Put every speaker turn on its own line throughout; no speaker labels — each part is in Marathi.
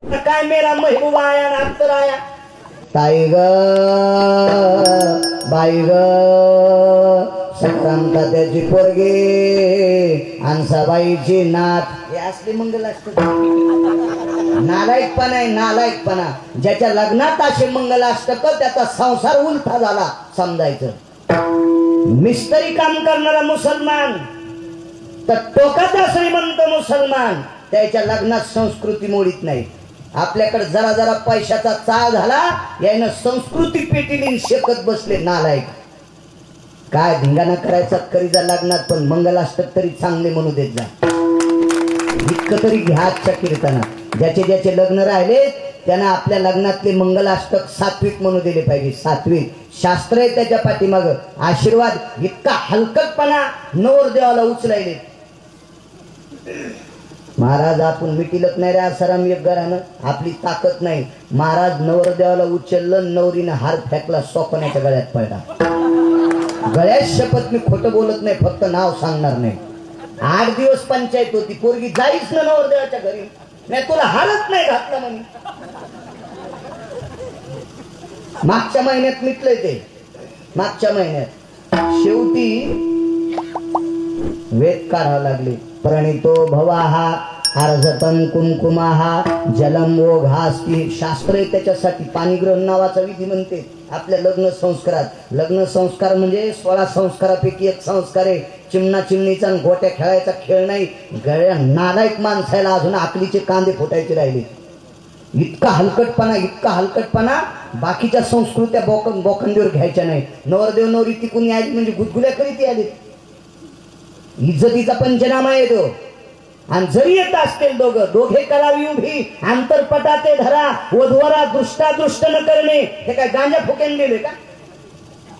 काय मेरा महबूब आया ना अख्तर आया. ताई ग बाई ग संक्रांत त्याची पोरगी हंसाबाईची नात. हे असले मंगल असत. नालायकपणा आहे नालायकपणा. ज्याच्या लग्नात असे मंगल अष्टक त्याचा संसार उलटा झाला समजायचं. मिस्त्री काम करणारा मुसलमान तर टोकाचा श्रीमंत मुसलमान त्याच्या लग्नात संस्कृती मोडीत नाही. आपल्याकडे जरा जरा पैशाचा चाळ झाला यानं संस्कृती पेटीली शेकत बसले नालायक. काय धिंगाणा करायचा करीजा लग्नात पण मंगलाष्टक तरी चांगले म्हणू देत जा. इतकं तरी घ्याच्या कीर्तनात ज्याचे ज्याचे लग्न राहिले त्यांना आपल्या लग्नातले मंगलाष्टक सात्विक म्हणू दिले पाहिजे. सात्विक शास्त्र आहे त्याच्या पाठीमाग. आशीर्वाद इतका हलकटपणा नवरदेवाला उचलायले. महाराज आपण मिटिलत नाही रे आसाराम एक घरानं. आपली ताकद नाही. महाराज नवरदेवाला उचललं नवरीनं हार फेकला सोपण्याच्या गळ्यात पडला. गळ्यात शपथ मी खोटं बोलत नाही फक्त नाव सांगणार नाही. 8 दिवस पंचायत होती. पोरगी जाईच ना नवरदेवाच्या घरी. नाही तुला हारच नाही घातलं म्हणे. मागच्या महिन्यात मिटलंय ते. मागच्या महिन्यात शेवटी वेद काढावं लागले. प्रणितो भवाहा अर्धतन कुंकुमाहा जलम ओघास्ती. शास्त्र आहे त्याच्यासाठी. पाणी ग्रहण नावाचा विधी म्हणते आपल्या लग्न संस्कारात. लग्न संस्कार म्हणजे 16 संस्कारापैकी एक संस्कार आहे. चिमणा चिमणीचा गोट्या खेळायचा खेळ नाही. गळ्या नालायक माणसाला अजून आकलीचे कांदे फुटायचे राहिले. इतका हलकटपणा इतका हलकटपणा. बाकीच्या संस्कृत्या बोखंडीवर घ्यायच्या नाही. नवरदेव नवरी तिकून यायची म्हणजे गुदगुल्या करीत आले. इज्जतीचा पंचनामा येतो. आणि जरी येत असतील दोघे करावी उभी आंतरपटाते धरा वधवरा दृष्टादृष्ट न करणे. हे काय गांजा फुकेन दिले का?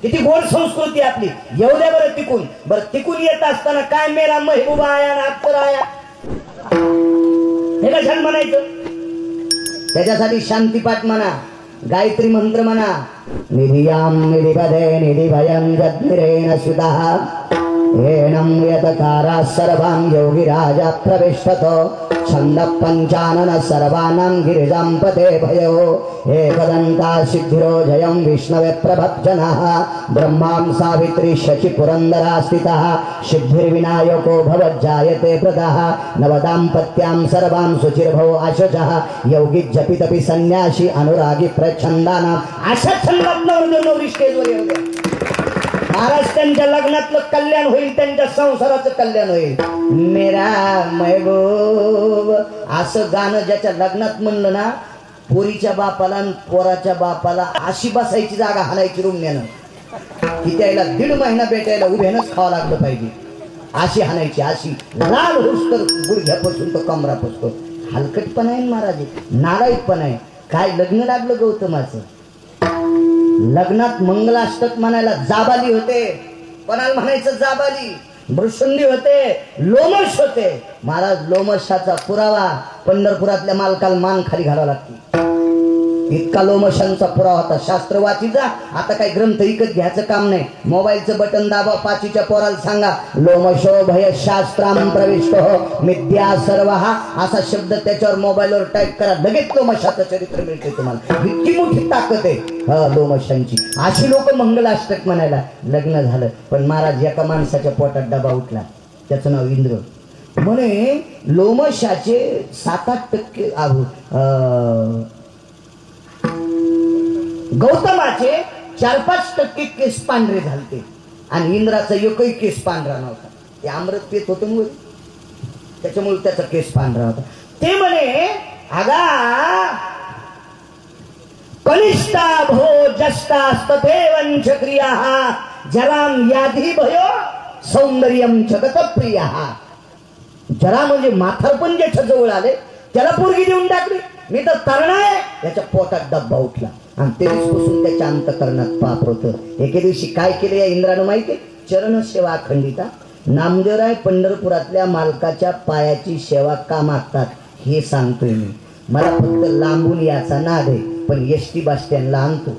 किती गोड संस्कृती आपली. येऊ द्या बरं तिकून. बरं तिकून येत असताना काय मेरा महबूब आया ना अख्तर आया हे कशाला म्हणायचं? त्याच्यासाठी शांतीपाठ म्हणा. गायत्री मंत्र म्हणा. निधियाम निधिपदे निधिभयं जद्मिरेण सुतः एनं यतकारा सर्वां योगिराजा प्रविष्टतो छंद पंचानन सर्वानां गिरिजां पते भयो एकदन्ता सिद्धिरो जयं विष्णवे प्रभक्जनः ब्रह्मां सावित्री शचि पुरंदरा स्थितः सिद्धिर्विनायको भवज्जायते प्रदः नवदाम्पत्यां सर्वां सुचिर्भव आशजः योगी जपितपि संन्यासी अनुरागी प्रच्छंदानां. अशा छंदात नवरी स्टेजवर येऊ द्या. महाराज त्यांच्या लग्नातलं कल्याण होईल. त्यांच्या संसाराचं कल्याण होईल. मेरा महबूब असं गाणं ज्याच्या लग्नात म्हणलं ना पोरीच्या बापाला आणि पोराच्या बापाला अशी बसायची जागा हाणायची रुमण्यानं की त्याला 1.5 महिना भेटायला उभ्यानंच खावं लागलं पाहिजे. अशी हाणायची. अशी लाल होस तर गुडघ्यापासून तो कमरापासून. हलकटपणा आहे महाराज. नालायकपणा आहे. काय लग्न लागलं गौतमाचं. लग्नात मंगलाष्टक म्हणायला जाबाली होते. कोणाला म्हणायचं जाबाली. भृशुंडी होते. लोमश होते. महाराज लोमशाचा पुरावा पंढरपुरातल्या मालकाला मान खाली घालावा लागते. इतका लोमशांचा पुरावा होता. शास्त्र वाचीचा. आता काही ग्रंथ विकत घ्यायचं काम नाही. मोबाईलचं बटन दाबा. 5वीच्या पोराला सांगा लोमशो भय शास्त्रां प्रविष्टो मिथ्या सर्वहा असा शब्द त्याच्यावर मोबाईलवर टाईप करा. लगेच लोमशाचं चरित्र मिळते तुम्हाला. इतकी मोठी ताकद आहे लोमशांची. अशी लोक मंगलाष्टक म्हणायला. लग्न झालं पण महाराज एका माणसाच्या पोटात डबा उठला. त्याचं नाव इंद्र. म्हणे लोमशाचे 7-8% गौतमाचे 4-5% केस पांढरे झालते आणि इंद्राचा एकही केस पांढरा नव्हता. ते अमृत पेत होतं मुळे त्याच्यामुळे त्याचा केस पांढरा होता. ते म्हणे अगा कनिष्ठा भो जष्टा तथेवंच क्रिया जराम याधी भयो सौंदर्यम जगत प्रिय. जरा म्हणजे म्हातारपण ज्याच्या जवळ आले त्याला पोरगी देऊन टाकली. मी तर तरणा आहे. त्याच्या पोटात डब्बा उठला आणि ते दिवसापासून त्याच्या अंतकरणात पाप होतं. एके दिवशी काय केले या इंद्रानं माहिती? चरण सेवा अखंडिता. नामदेवराय पंढरपुरातल्या मालकाच्या पायाची सेवा का मागतात हे सांगतोय मी. मला फक्त लांबून याचा नाद आहे पण एसटी बस स्टँडला आणतो.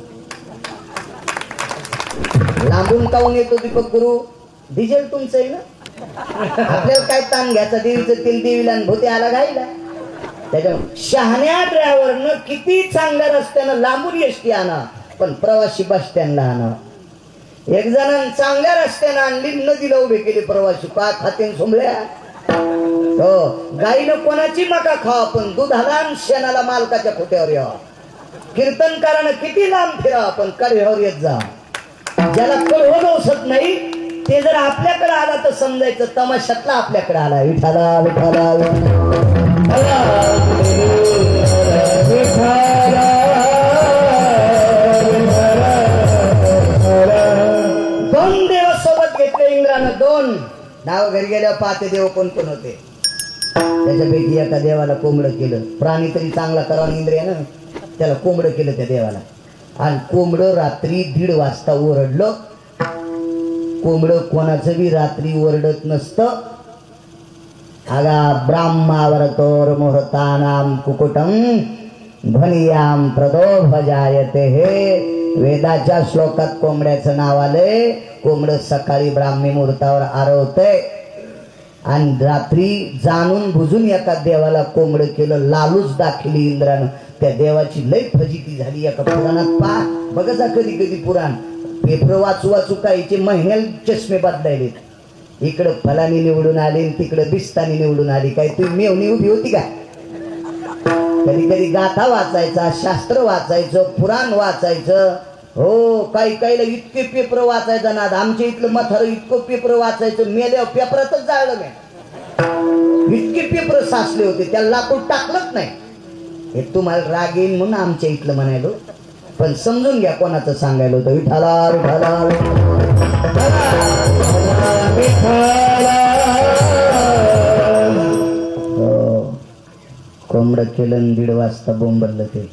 लांबून काऊन येतो दीपक गुरु? डिझेल तुमचं आहे ना. आपल्याला काय ताण घ्यायचा. देवीचं तेल देवीला आणि भोते आला घाईला. त्याच्या शहाण्या ड्रायव्हरनं किती चांगल्या रस्त्यानं लांबून एसटी आणा, पण प्रवासी बस स्टँडला आणा. एक जणांना चांगल्या रस्त्यानं आणली, नदीला उभे केले प्रवासी. का खातेन सोमल्या? हो, गाईनं कोणाची मका खावा, पण दुधाला आणि शेणाला मालकाच्या खोट्यावर यावा. कीर्तनकारानं किती लांब फिरावा, पण कडव्यावर येत जा. ज्याला कडवं दोसत नाही ते जर आपल्याकडे आला तर समजायचं तमाशातला आपल्याकडे आला. विठाला विठाला दोन देव सोबत घेतले इंद्रानं. दोन नाव घरी गेल्यावर पाहते देव कोण कोण होते. त्याच्यापैकी एका देवाला कोंबडं केलं. प्राणी तरी चांगला करावा इंद्रियानं, त्याला कोंबडं केलं त्या देवाला. आणि कोंबडं रात्री 1:30 वाजता ओरडलं. कोंबडं कोणाचं बी रात्री ओरडत नसतं. आगा ब्राह्मावरतोर मुहूर्तानाम कुकुटम ध्वनियाम प्रदोभजायते. हे वेदाच्या श्लोकात कोंबड्याचं नाव आलंय. कोंबडं सकाळी ब्राह्मी मुहूर्तावर आरवतंय. आणि रात्री जाणून बुजून एका देवाला कोंबडं केलं. लालूच दाखवली इंद्रानं. त्या देवाची लय फजिती झाली. एका पुराणात पा बघा कधी कधी पुराण पेपर वाचू वाचू काहीचे महिन्याला चष्मे बदलायले. इकडं फलानी निवडून आली, तिकडं बिस्तानी निवडून आली. काय तुम्ही मेवणी उभी होती का? कधी कधी गाथा वाचायचा, शास्त्र वाचायचं, पुराण वाचायचं. हो, काही काहीला इतके पेपर वाचायचा नाद. आमच्या इथलं मथार इतकं पेपर वाचायचं, मेल्यावर पेपरातच जाळलं मी. इतके पेपर साचले होते, त्याला लाकूड टाकलंच नाही. हे तुम्हाला राग येईल म्हणून आमच्या इथलं म्हणायलो, पण समजून घ्या कोणाचं सांगायला होतं. विठाला विठाला कोंबडं केलं 1:30 वाजता बोंबललं. ते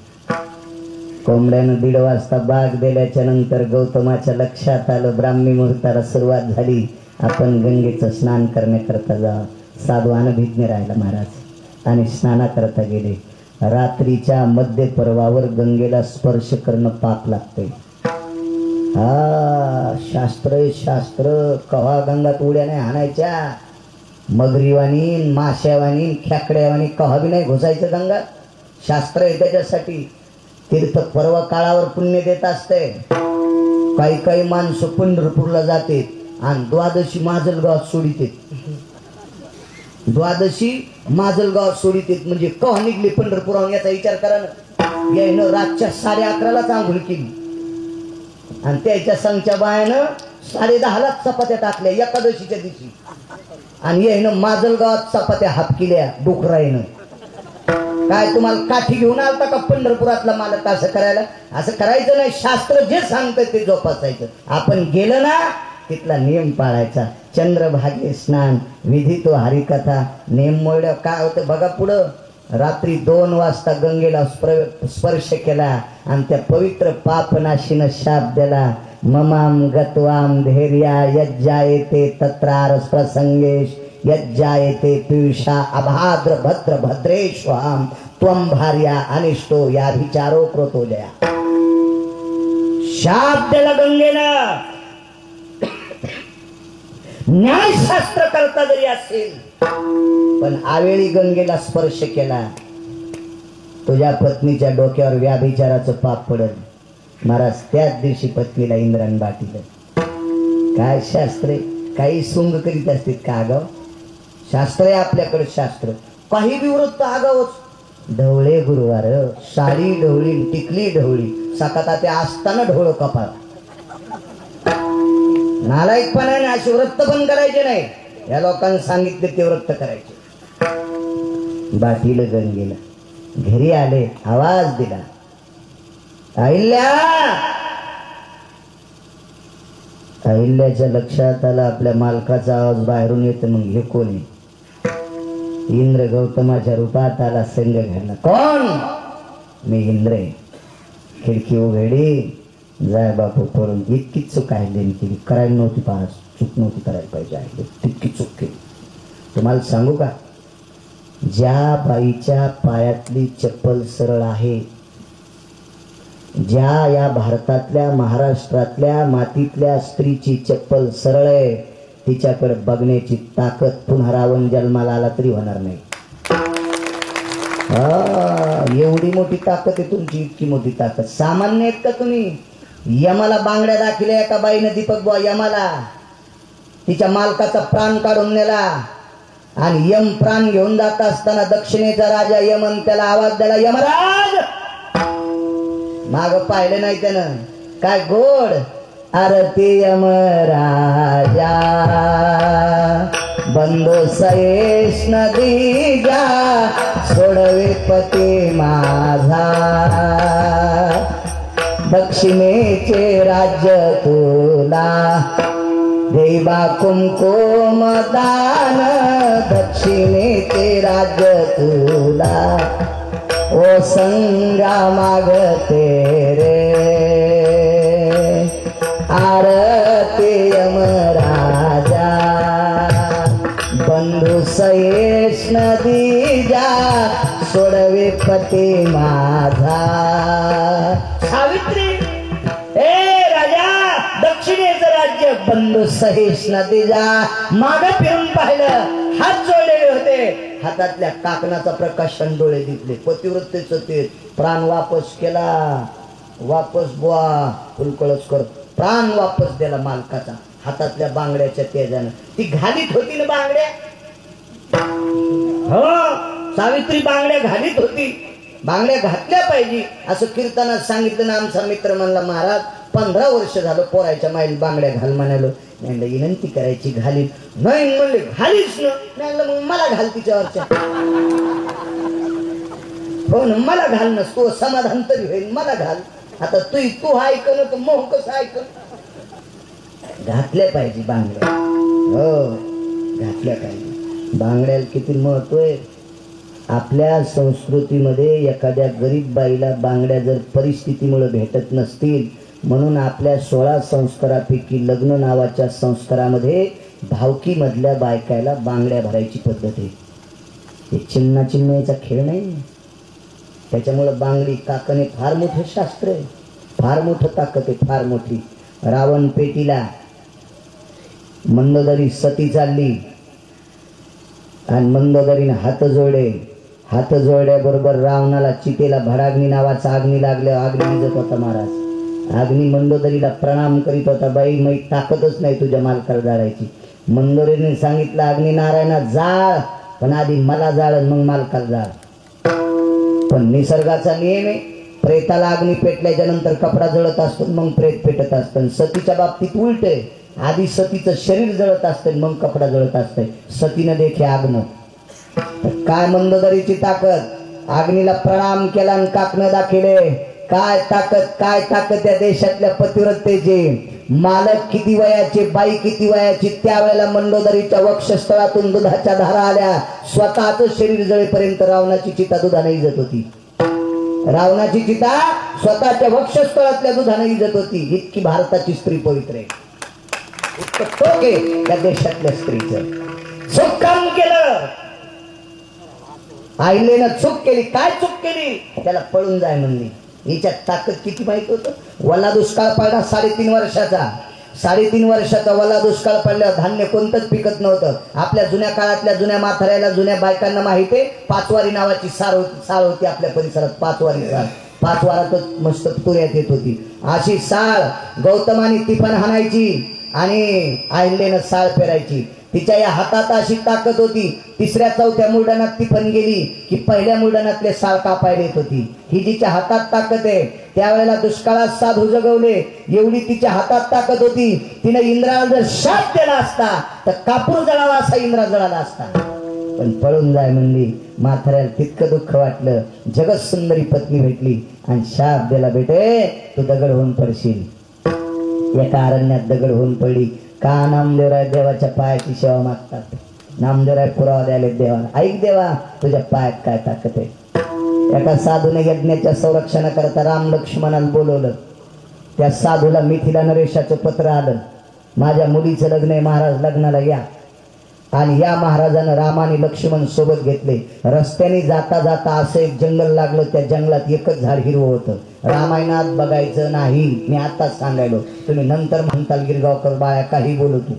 कोंबड्यानं 1:30 वाजता बाग दिल्याच्या नंतर गौतमाच्या लक्षात आलं ब्राह्मी मुहूर्ताला सुरुवात झाली. आपण गंगेचं स्नान करण्याकरता जा. साधवानं भीज्ञ राहिला महाराज आणि स्नानाकरता गेले. रात्रीच्या मध्य पर्वावर गंगेला स्पर्श करणं पाप लागते. हा शास्त्र शास्त्र. कव्हा गंगात उड्या नाही हाणायच्या. मगरीवाणी माश्यावाणी खेकड्यावाणी कव्हा बी नाही घुसायचं गंगात. शास्त्र आहे त्याच्यासाठी. तीर्थ पर्व काळावर पुण्य देत असते. काही काही माणसं पंढरपूरला जाते आणि द्वादशी माजलगावात सोडित. द्वादशी माजलगावात सोडित म्हणजे कव्हा निघली पंढरपुराहून याचा विचार करा ना. यायनं रातच्या 11:30लाच आंघोळ केली आणि त्याच्या संघच्या बायानं 10:30लाच चपात्या टाकल्या एकादशीच्या दिवशी. आणि यायनं माजलगावात चपात्या हापकिल्या डुकराईनं. काय तुम्हाला काठी घेऊन आलता का पंढरपुरातला मालक असं करायला? असं करायचं नाही. शास्त्र जे सांगतं ते जोपासायचं. आपण गेलं ना तिथला नियम पाळायचा. चंद्रभागे स्नान, विधी तो हरिकथा. नियम मोडल्या काय होतं बघा पुढं. रात्री 2 वाजता गंगेला स्पर्श केला आणि त्या पवित्र पापनाशीनं शाप दिला. ममाम गत्वाम धैर्या यज्जायते तत्रारस प्रसंगेश यज्जायते पियुषा अभाद्र भद्र भद्रेश्वाम त्वम भार्या अनिष्टो या विचारो कृतोदया. शाप दिला गंगेनं. न्यायशास्त्र करता जरी असेल पण आवेळी गंगेला स्पर्श केला तुझ्या पत्नीच्या डोक्यावर व्याभिचाराचं पाप पडल. महाराज त्याच दिवशी पत्नीला इंद्राने बाटीलं. काय शास्त्रे काही सुंग करीत असतील का आगाव? शास्त्र आहे आपल्याकडे. शास्त्र काही विवृत्त आगावच. ढवळे गुरुवार साडी ढवळी टिकली ढवळी सकाता ते असताना ढवळ कपाळ. नालायकपणाने असे व्रत पण करायचे नाही. या लोकांना सांगितले ते व्रत करायचे. बाटीलं गंगेला. घरी आले, आवाज दिला, अहिल्या. अहिल्याच्या लक्षात आला आपल्या मालकाचा आवाज बाहेरून येतो. मग हे कोण आहे? इंद्र गौतमाच्या रूपात आला. संग घालला. कोण? मी इंद्र आहे. खिडकी उघडी. जाय बापू करून इतकी चूक आहे देणी केली. करायला नव्हती पास. चूक नव्हती करायला पाहिजे आहे. तितकी चूक केली. तुम्हाला सांगू का? ज्या बाईच्या पायातली चप्पल सरळ आहे, ज्या या भारतातल्या महाराष्ट्रातल्या मातीतल्या स्त्रीची चप्पल सरळ आहे, तिच्याकडे बघण्याची ताकद पुन्हा रावण जन्माला आला तरी होणार नाही. एवढी मोठी ताकद आहे तुमची, इतकी मोठी ताकद. सामान्य आहेत का तुम्ही? यमाला बांगड्या दाखिल्या एका बाईनं, दीपक बुवा, यमाला तिच्या मालकाचा प्राण काढून नेला आणि यम प्राण घेऊन जात असताना दक्षिणेचा राजा यमन त्याला आवाज द्याला, यमराज. माग पाहिलं नाही त्यानं, काय गोड आरती यमराजा बंधू सयेश नदी जा सोडवे पती माझा दक्षिणेचे राज्य तुला देवा कुंकुम दान दक्षिणेचे राज्य तुला ओ संगा मागते रे आरती यमराजा बंधू सयेश नदी जा सोडवे पती माझा. सावित्री, ए राजा, दक्षिणेचं राज्य बंधू सहेश नदी जा. मागे फिरून पाहिलं, हात जोडलेले होते, हातातल्या काकणाचा प्रकाशन डोळे दिसले. पतिव्रतेचं ते प्राण वापस केला, वापस बुवा फुलकळच कर, प्राण वापस दिला मालकाचा हातातल्या बांगड्याच्या तेजानं. ती घालीत होती ना बांगड्या, हो सावित्री बांगड्या घालीत होती. बांगड्या घातल्या पाहिजे असं कीर्तनात सांगितलं ना. आमचा मित्र म्हणला, महाराज 15 वर्ष झालं पोरायच्या माईल बांगड्या घाल म्हणालो. म्हणलं विनंती करायची, घालीत नाही म्हणले, घालीच ना. म्हणलं मग मला घाल तिच्यावरच्या, हो ना मला घाल ना, तू समाधान तरी होईल, मला घाल. आता तू ऐकलं तर मोह कसं ऐकलं. घातल्या पाहिजे बांगड्या, हो घातल्या पाहिजे. बांगड्याला किती महत्व आहे. आपल्या संस्कृतीमध्ये एखाद्या गरीब बाईला बांगड्या जर परिस्थितीमुळे भेटत नसतील, म्हणून आपल्या 16 संस्कारापैकी लग्न नावाच्या संस्कारामध्ये भावकीमधल्या बायकायला बांगड्या भरायची पद्धत आहे. हे चिन्हाचा खेळ नाही. त्याच्यामुळे बांगडी काकणे फार मोठे शास्त्र आहे, फार मोठं ताकद आहे, फार मोठी. रावण पेटीला मंदोदरी सती चालली आणि मंदोदरीने हात जोडले. हात जोडल्याबरोबर रावणाला चितेला भडाग्नी नावाचा अग्नी लागल्या. अग्नी विजत होता महाराज. अग्नी मंदोदरीला प्रणाम करीत होता, बाई मी ताकदच नाही तुझ्या मालकाला जाळायची. मंदोदरीने सांगितलं, अग्नी नारायणा जाळ, पण आधी मला जाळ मग मालकाला जाळ. पण निसर्गाचा नियम आहे, प्रेताला अग्नी पेटल्याच्या नंतर कपडा जळत असतो, मग प्रेत पेटत असतं. सतीच्या बाबतीत उलट आहे, आधी सतीचं शरीर जळत असतं मग कपडा जळत असतंय. सतीनं देखे आग्न. काय मंदोदरीची ताकद, अग्नीला प्रणाम केला आणि काकणं दाखिले. काय ताकद, काय ताकद त्या देशातल्या पतिव्रतेची. मालक किती वयाचे, बाई किती वयाची. त्यावेळेला मंदोदरीच्या वक्षस्थळातून दुधाच्या धारा आल्या. स्वतःच शरीर जळेपर्यंत रावणाची चिता दुधाने इजत होती. रावणाची चिता स्वतःच्या वक्षस्थळातल्या दुधाने इजत होती. इतकी भारताची स्त्री पवित्र आहे. इतकं टोक आहे त्या देशातल्या स्त्रीचं. चूक काम केलं, आईलेनं चूक केली. काय चूक केली, त्याला पळून जाय म्हणली. हिच्यात ताकद किती माहित होतं. वला दुष्काळ पडला 3.5 वर्षाचा. 3.5 वर्षाचा वला दुष्काळ पडल्यावर धान्य कोणतंच पिकत नव्हतं. आपल्या जुन्या काळातल्या जुन्या म्हाताऱ्याला, जुन्या बायकांना माहिती आहे, 5 वारी नावाची साळ होती आपल्या परिसरात. 5 वारी साळ, 5 वारातच मस्त तुऱ्यात येत होती. अशी साळ गौतमानी तिफन हाणायची आणि आईलेनं साळ पेरायची. तिच्या या हातात अशी ताकद होती, 3ऱ्या-4थ्या मुरडाणात तिफन गेली की पहिल्या मुरडाणातले साळ कापायला येत होती. ही जिच्या हातात ताकद आहे. त्यावेळेला दुष्काळात साधू जगवले, एवढी तिच्या हातात ताकद होती. तिने इंद्राला जर शाप दिला असता तर कापूर जळावा असा इंद्रा जळाला असता. पण पळून जाय म्हणली. म्हाताऱ्याला तितकं दुःख वाटलं. जगत सुंदरी पत्नी भेटली आणि शाप दिला, बेटे तू दगड होऊन पडशील. एका अरण्यात दगड होऊन पडली. का नामदेवराय देवाच्या पायाची सेवा मागतात. नामदेवराय पुरावा द्यायला देवाला, ऐक देवा तुझ्या पायात काय ताकद आहे. एका साधूने यज्ञाच्या संरक्षणाकरता राम लक्ष्मणाला बोलवलं. त्या साधूला मिथिला नरेशाचं पत्र आलं, माझ्या मुलीचं लग्न आहे महाराज, लग्नाला या. आणि या महाराजानं रामाने लक्ष्मण सोबत घेतले. रस्त्याने जाता जाता असं एक जंगल लागलं. त्या जंगलात एकच झाड हिरवं होतं. रामायणात बघायचं नाही, मी आताच सांगायलो. तुम्ही नंतर म्हणताल गिरगावकर बाळ्या काही बोलू तू.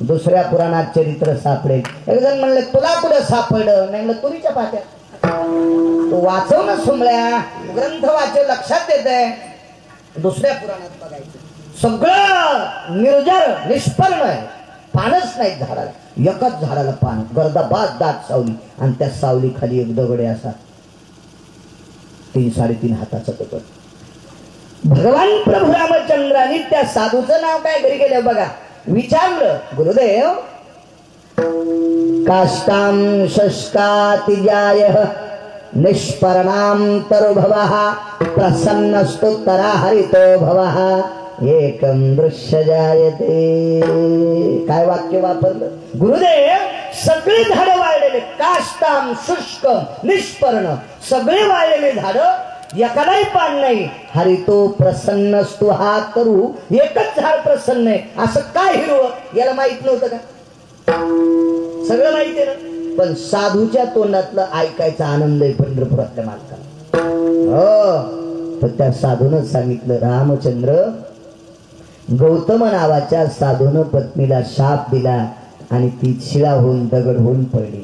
दुसऱ्या पुराणात चरित्र सापडेल. एक जण म्हणले तुला कुठं सापडलं, नाही म्हणलं तुरीच्या पाट्यात. तो वाचव ना सोमळ्या, ग्रंथ वाचे लक्षात येते. दुसऱ्या पुराणात बघायचं सगळं निर्जर निष्पर्ण आहे, पानच नाही झाडाला. एकच झाडाला पान, गर्दाबाद दाट सावली आणि त्या सावली खाली एक दगड असा 3-3.5 हाताचा दगड. भगवान प्रभू रामचंद्रांनी त्या साधूचं नाव काय घरी गेलं बघा. विचारलं, गुरुदेव काष्टां शस्कातिजायः निष्पर्णां तरुभवः प्रसन्नस्तुत्तरा हरितो भवः एकं दृश्य जायते. काय वाक्य वापरलं गुरुदेव. सगळे झाडं वाळलेले, काष्टां शुष्क निष्पर्ण, सगळे वाळलेले झाडं, एकालाही पान नाही. हरितो प्रसन्नस्तु, हा तरू एकच झाड प्रसन्न आहे. असं काय हिरवं, याला माहित नव्हतं का? सगळं माहिती आहे ना. पण साधूच्या तोंडातलं ऐकायचा आनंद आहे पंढरपुरातल्या मालकाला. हो, तर त्या साधूनं सांगितलं, रामचंद्र गौतम नावाच्या साधूनं पत्नीला शाप दिला आणि ती शिळा होऊन दगड होऊन पडली.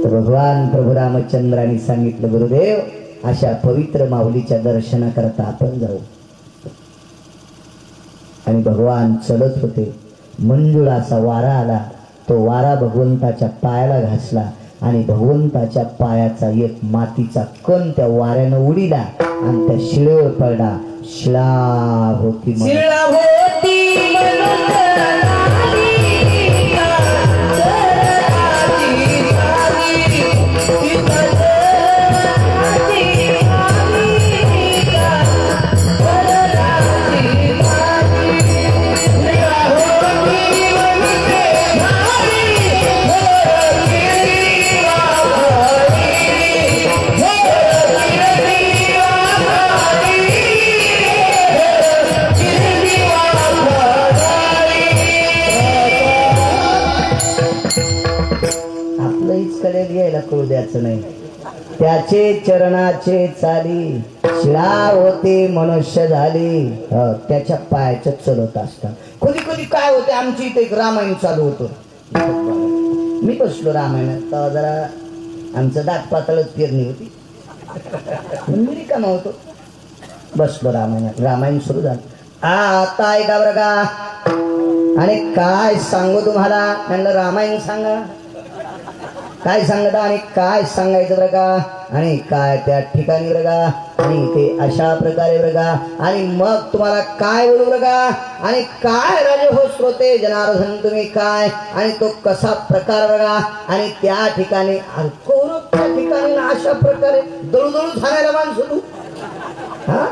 तर भगवान प्रभू रामचंद्रांनी सांगितलं, गुरुदेव अशा पवित्र माऊलीच्या दर्शनाकरता आपण जाऊ. आणि भगवान चलत होते. मंजूळ असा वारा आला. तो वारा भगवंताच्या पायाला घासला आणि भगवंताच्या पायाचा एक मातीचा कण त्या वाऱ्यानं उडीला आणि त्या शिळेवर पडला. शिळा होती घ्यायला करू द्यायचं नाही. त्याचे चरणाचे चाली शिळा होते मनुष्य झाली. त्याच्या पायाच्या चलत असतात. कधी कधी काय होते, आमची इथे एक रामायण चालू होतो. मी बसलो रामायणात, तेव्हा जरा आमचं दाट पातळच पेरणी होती. मी रिकामा होतो, बसलो रामायणात. रामायण सुरू झालं. आता ऐका बरं का. आणि काय सांगू तुम्हाला, म्हणलं रामायण सांगा. काय सांगता आणि काय सांगायचं बरं का, आणि काय त्या ठिकाणी बरं का, आणि ते अशा प्रकारे बरं का, आणि मग तुम्हाला काय बोलू बरं का, आणि काय राजे हो श्रोते जनार्दन तुम्ही काय, आणि तो कसा प्रकार बघा, आणि त्या ठिकाणी त्या ठिकाणी अशा प्रकारे दळूदळू झाडायला माणसं तू. हा,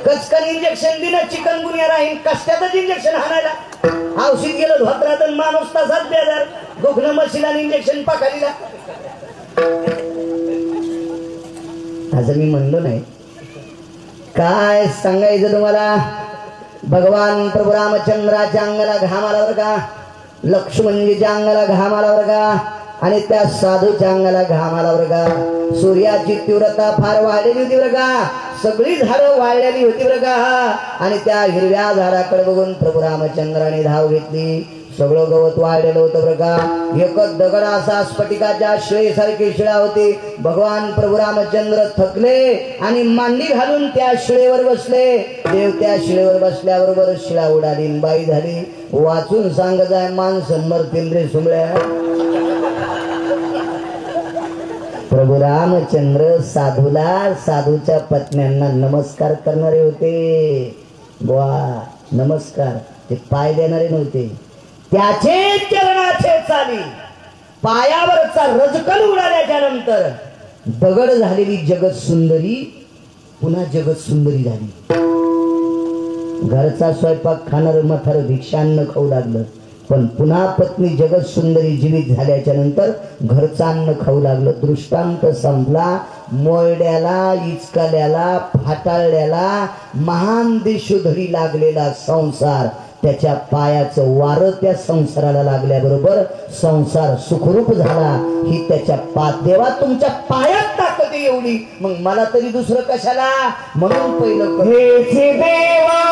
कचकन इंजेक्शन दिलं, चिकनगुनिया राहील, कष्टातच इंजेक्शन हाणायला. औषध गेलं धोत्रात, माणूस तासात बेजार, दुखणं मशीला इंजेक्शन पाखालीला. असं मी म्हणलो नाही. काय सांगायचं तुम्हाला. भगवान प्रभू रामचंद्राच्या अंगाला घाम आला बरं का, लक्ष्मणजीच्या अंगाला घाम आला बरं का, आणि त्या साधूच्या अंगाला घाम आला बरं का. सूर्याची तीव्रता फार वाढलेली होती बरं का, सगळी झाडं वाळलेली होती बरं का. आणि त्या हिरव्या झाडाकडे बघून प्रभू रामचंद्राने धाव घेतली. सगळं गवत वाळलेलं होतं बरं का. एकच दगड असा स्फटिकाच्या शिळेसारखी शिळा होती. भगवान प्रभू रामचंद्र थकले आणि मांडी घालून त्या शिळेवर बसले. देव त्या शिळेवर बसल्याबरोबर शिळा उडाली, बाई झाली. वाचून सांगत आहे, माणसं मरतील रे सुमळ्या. प्रभू रामचंद्र साधूला, साधूच्या पत्न्यांना नमस्कार करणारे होते. बुवा नमस्कार, ते पाय देणारे नव्हते. त्याचे चरणाचे चाली, पायावरचा रजकल उडाल्याच्या नंतर दगड झालेली जगत सुंदरी पुन्हा जगत सुंदरी झाली. घरचा स्वयंपाक खाणार मथार भिक्षान्न खाऊ लागलं, पण पुन्हा पत्नी जगत सुंदरी जीवित झाल्याच्या नंतर घरचं अन्न खाऊ लागलं. दृष्टांत संपला. मोरड्याला, इचकल्याला, फाटाळल्याला महान देशोधडी लागलेला संसार, त्याच्या पायाचं वारं त्या संसाराला लागल्याबरोबर संसार सुखरूप झाला. ही त्याच्या देवा तुमच्या पायात ताकद एवढी, मग मला तरी दुसरं कशाला. म्हणून पहिलं देवा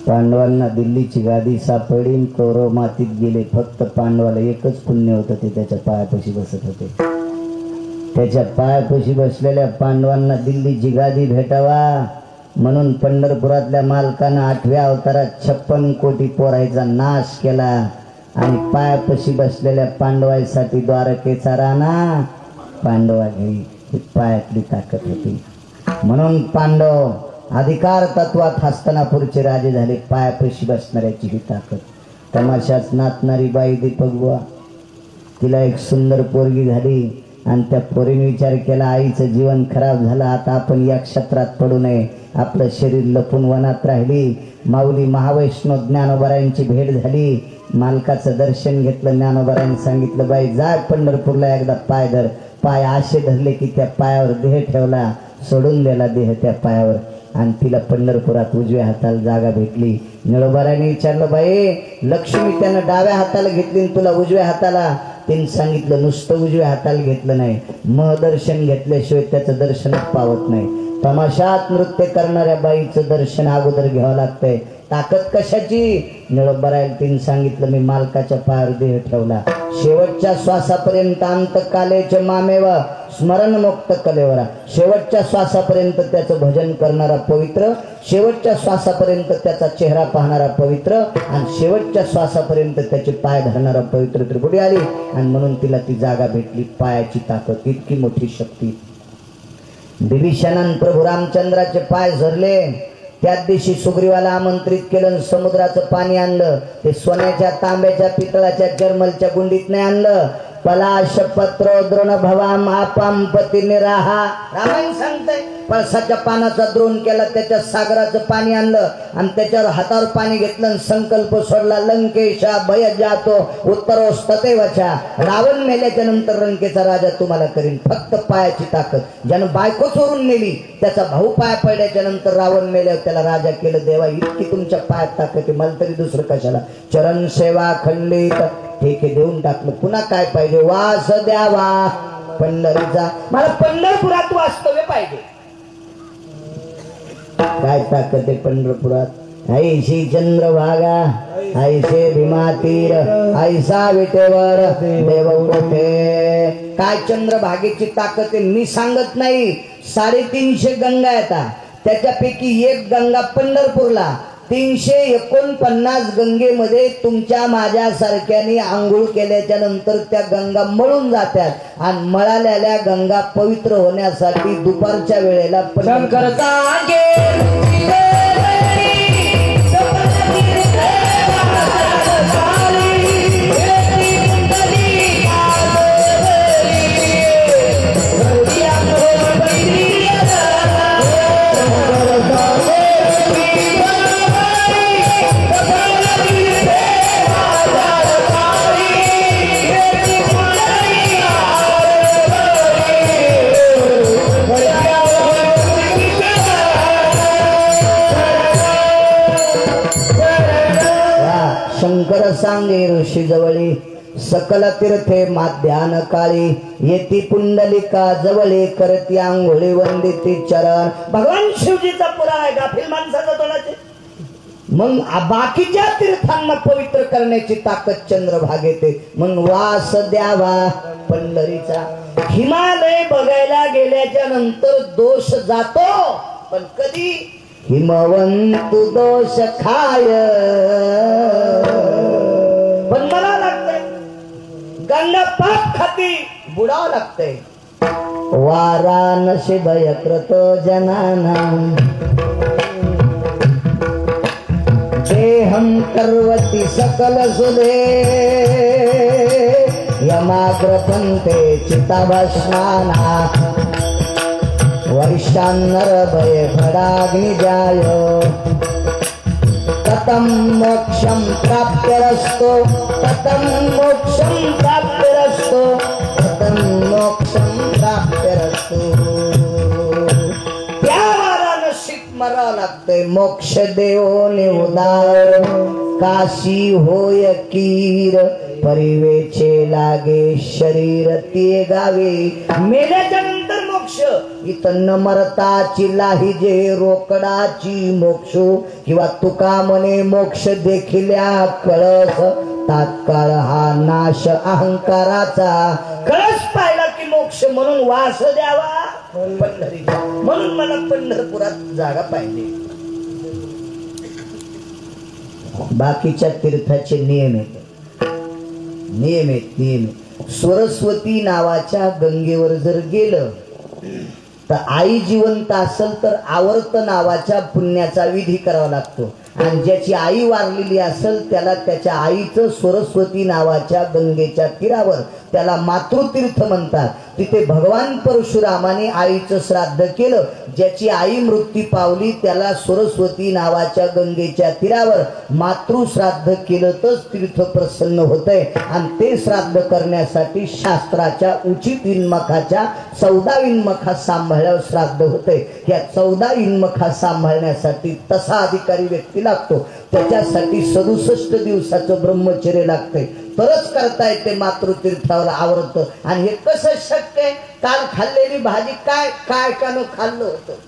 पांडवांना दिल्लीची गादी सापडली, कौरव मातीत गेले. फक्त पांडवाला एकच पुण्य होतं, ते त्याच्या पायापाशी बसत होते. त्याच्या पायापाशी बसलेल्या पांडवांना दिल्लीची गादी भेटावा म्हणून पंढरपुरातल्या मालकानं 8व्या अवतारात 56 कोटी पोरायचा नाश केला आणि पायापाशी बसलेल्या पांडवांसाठी द्वारकेचा राणा पांडवा घरी. ही पायातली ताकद होती. म्हणून पांडव अधिकार तत्वात हस्तिनापूरचे राजे झाले. पायापाशी बसणाऱ्याची ही ताकद. तमाशात नाचणारी बाई दीपक बुवा, तिला एक सुंदर पोरगी झाली आणि त्या पोरीने विचार केला, आईचं जीवन खराब झालं, आता आपण या क्षेत्रात पडू नये. आपलं शरीर लपून वनात राहिली. माऊली महावैष्णव ज्ञानोबारायांची भेट झाली. मालकाचं दर्शन घेतलं. ज्ञानोबारायांनी सांगितलं, बाई जा पंढरपूरला एकदा पाय धर. पाय असे धरले की त्या पायावर देह ठेवला, सोडून दिला देह त्या पायावर आणि तिला पंढरपुरात उजव्या हाताला जागा भेटली. निळोबारायांनी विचारलं, बाई लक्ष्मी त्यानं डाव्या हाताला घेतली आणि तुला उजव्या हाताला? तिने सांगितलं, नुसतं उजव्या हाताला घेतलं नाही, महदर्शन घेतल्याशिवाय त्याचं दर्शनच पावत नाही. तमाशात नृत्य करणाऱ्या बाईचं दर्शन अगोदर घ्यावं लागतंय. ताकद कशाची? निळोबारायला तिने सांगितलं, मी मालकाच्या पायावर देह ठेवला. शेवटच्या श्वासापर्यंत अंतकालेचे मामेव स्मरणमुक्त कलेवरा. शेवटच्या श्वासापर्यंत त्याचं भजन करणारा पवित्र, शेवटच्या श्वासापर्यंत त्याचा चेहरा पाहणारा पवित्र आणि शेवटच्या श्वासापर्यंत त्याचे पाय धरणारा पवित्र त्रिपुटी आली. आणि म्हणून तिला ती जागा भेटली. पायाची ताकद, इतकी मोठी शक्ती. विभीषणानं प्रभू रामचंद्राचे पाय धरले. त्याच दिवशी सुग्रीवाला आमंत्रित केलं, समुद्राचं पाणी आणलं. ते सोन्याच्या, तांब्याच्या, पितळाच्या, जर्मलच्या गुंडीत नाही आणलं. पलाश पत्र द्रोण भवाम आपाम पती निराहा. रामायण सांगतंय, पळसाच्या पानाचा द्रोण केला, त्याच्या सागराचं पाणी आणलं आणि त्याच्यावर हातावर पाणी घेतलं आणि संकल्प सोडला, लंकेशा भय जातो उत्तरोस्ततेवचा. रावण मेल्याच्या नंतर लंकेचा राजा तुम्हाला करीन. फक्त पायाची ताकद. ज्यानं बायको चोरून नेली त्याचा भाऊ पाय पडल्याच्या नंतर रावण मेल्यावर त्याला राजा केलं. देवा इतकी तुमच्या पायात ताकद आहे, मला तरी दुसरं कशाला. चरण सेवा खंडित, ठीक आहे देऊन टाकलं. पुन्हा काय पाहिजे? वास द्यावा पंढरीचा. मला पंढरपुरात वास्तव्य पाहिजे. काय ताकद आहे पंढरपुरात? ऐशी चंद्रभागा, ऐसे भीमा तीर, ऐसा विटेवर देव उठे. काय चंद्रभागेची ताकद आहे मी सांगत नाही. 350 गंगा येतात, त्याच्यापैकी एक गंगा पंढरपूरला. 349 गंगेमध्ये तुमच्या माझ्यासारख्याने आंघोळ केल्याच्या नंतर त्या गंगा मळून जातात आणि मळालेल्या गंगा पवित्र होण्यासाठी दुपारच्या वेळेला शंकर सांगे ऋषी जवळी, सकल तीर्थे माध्यान काळी, येती पुंडलिका जवळे, करती आंघोळी वंदिती चरण. भगवान शिवजीचा पुराण आहे गाफील माणसाचा तोंडाचे. मग बाकीच्या तीर्थांना पवित्र करण्याची ताकद चंद्रभागेत आहे. मग वास द्यावा पंढरीचा. हिमालय बघायला गेल्याच्या नंतर दोष जातो, पण कधी? हिमवंतु दोष खाय. पण मला लागतंय गंगा पाप खाती बुडावं लागतंय. वाराणसी भयकृत जनानां देहं कर्वति सकल सुधे, यमाग्रपन्ते चिताभस्माना, वर्षान्नर भय भडाग्निजाय. ततं मोक्षं प्राप्तिरस्तु, ततं मोक्षं प्राप्तिरस्तु, ततं मोक्षं प्राप्तिरस्तु. त्या वाराणसीत मरावं लागतंय. मोक्ष देव निवदार, काशी होय कीर, परिवेचे लागे शरीर ते गावे. मेल्याच्या नंतर मोक्ष. इथं न मरताची लाही जे रोकडाची मोक्ष किंवा तुका म्हणे मोक्ष देखिल्या कळस तात्काळ हा नाश अहंकाराचा कळस पाहिला की मोक्ष म्हणून वास द्यावा पंढरी म्हणून मला पंढरपुरात जागा पाहिजे. बाकीच्या तीर्थाचे नियम आहेत, नियम आहेत. सरस्वती नावाच्या गंगेवर जर गेलं तर आई जिवंत असेल तर आवर्त नावाच्या पुण्याचा विधी करावा लागतो आणि ज्याची आई वारलेली असेल त्याला त्याच्या आईचं सरस्वती नावाच्या गंगेच्या तीरावर त्याला मातृतीर्थ म्हणतात. तिथे भगवान परशुरामाने आईचं श्राद्ध केलं. ज्याची आई मृत्यू पावली त्याला सरस्वती नावाच्या गंगेच्या तीरावर मातृश्राद्ध केलं तरच तीर्थ प्रसन्न होतंय आणि ते श्राद्ध करण्यासाठी शास्त्राच्या उचित इन्मखाच्या 14 इन्मखा सांभाळल्यावर श्राद्ध होतंय. या 14 इन्मखा सांभाळण्यासाठी तसा अधिकारी व्यक्ती लागतो. त्याच्यासाठी 67 दिवसाचं ब्रह्मचर्य लागतंय तरच करता येते मातृतीर्थावर आवर्त. आणि हे कसं शक्य आहे? काल खाल्लेली भाजी काय काय का न खाल्लं होतं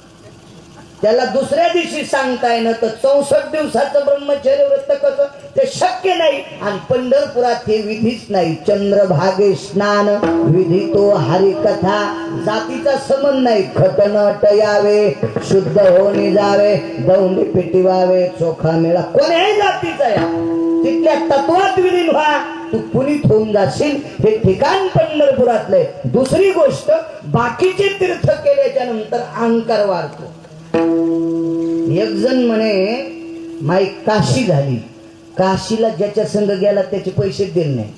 त्याला दुसऱ्या दिवशी सांगता येणं तर 64 दिवसाचं ब्रह्मचर्य व्रत कसं? ते शक्य नाही. आणि पंढरपुरात हे विधीच नाही. चंद्रभागे स्नान विधी तो हरिकथा जातीचा संबंध नाही. खटनट यावे शुद्ध होणे जावे दौंडी पिटिवावे चोखा मेळा कोण्याही जातीचा या तिथल्या तत्वात विलीन व्हा तू पुनीत होऊन जाशील. हे ठिकाण पंढरपुरातले. दुसरी गोष्ट बाकीचे तीर्थ केल्याच्या नंतर अहंकार वाढतो. एक जण म्हणे माई काशी झाली. काशीला ज्याच्या संग गेला त्याचे पैसे दिले नाही.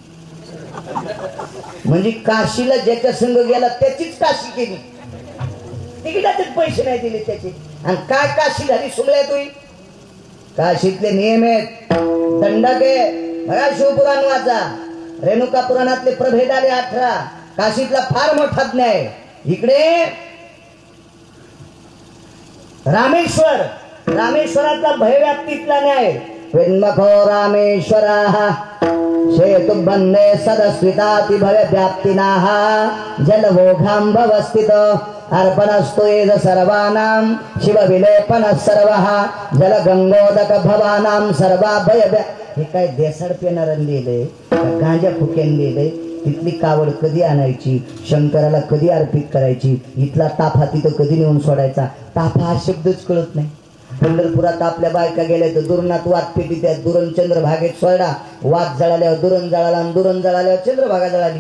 म्हणजे काशीला ज्याच्या संग गेला त्याचीच काशी केली तिकिटाचे पैसे नाही दिले त्याचे. आणि काय काशी झाली सुमल्या तुई? काशीतले नियम आहेत दंडक आहे. बघा शिवपुराण वाचा. रेणुका पुराणातले प्रभेद आले 18. काशीतला फार मोठा न्याय. इकडे रामेश्वर रामेश्वराचा भयव्याप्तीतला न्याय. वेन्मखो रामेश्वरा शेतु बंदे सदस्विताति भय व्याप्तिनाः जलभोगांभवस्थित अर्पणस्तु एज सर्वानां शिव विलेपन सर्वः जल गंगोदक भवानां सर्वा भय. हे काय देसाड पेनारन लिहिले गांजा फुक्यान लिहिले. तिथली कावड कधी आणायची शंकराला कधी अर्पित करायची इथला ताफा तिथं कधी नेऊन सोडायचा. ताफा हा शब्दच कळत नाही. पंढरपुरात आपल्या बायका गेल्या तर दुरणात वात पेटी त्या दुरण चंद्रभागेत सोडा. वात जळाल्यावर दुरण जळाला आणि दुरण जळाल्यावर चंद्रभागा जळाली.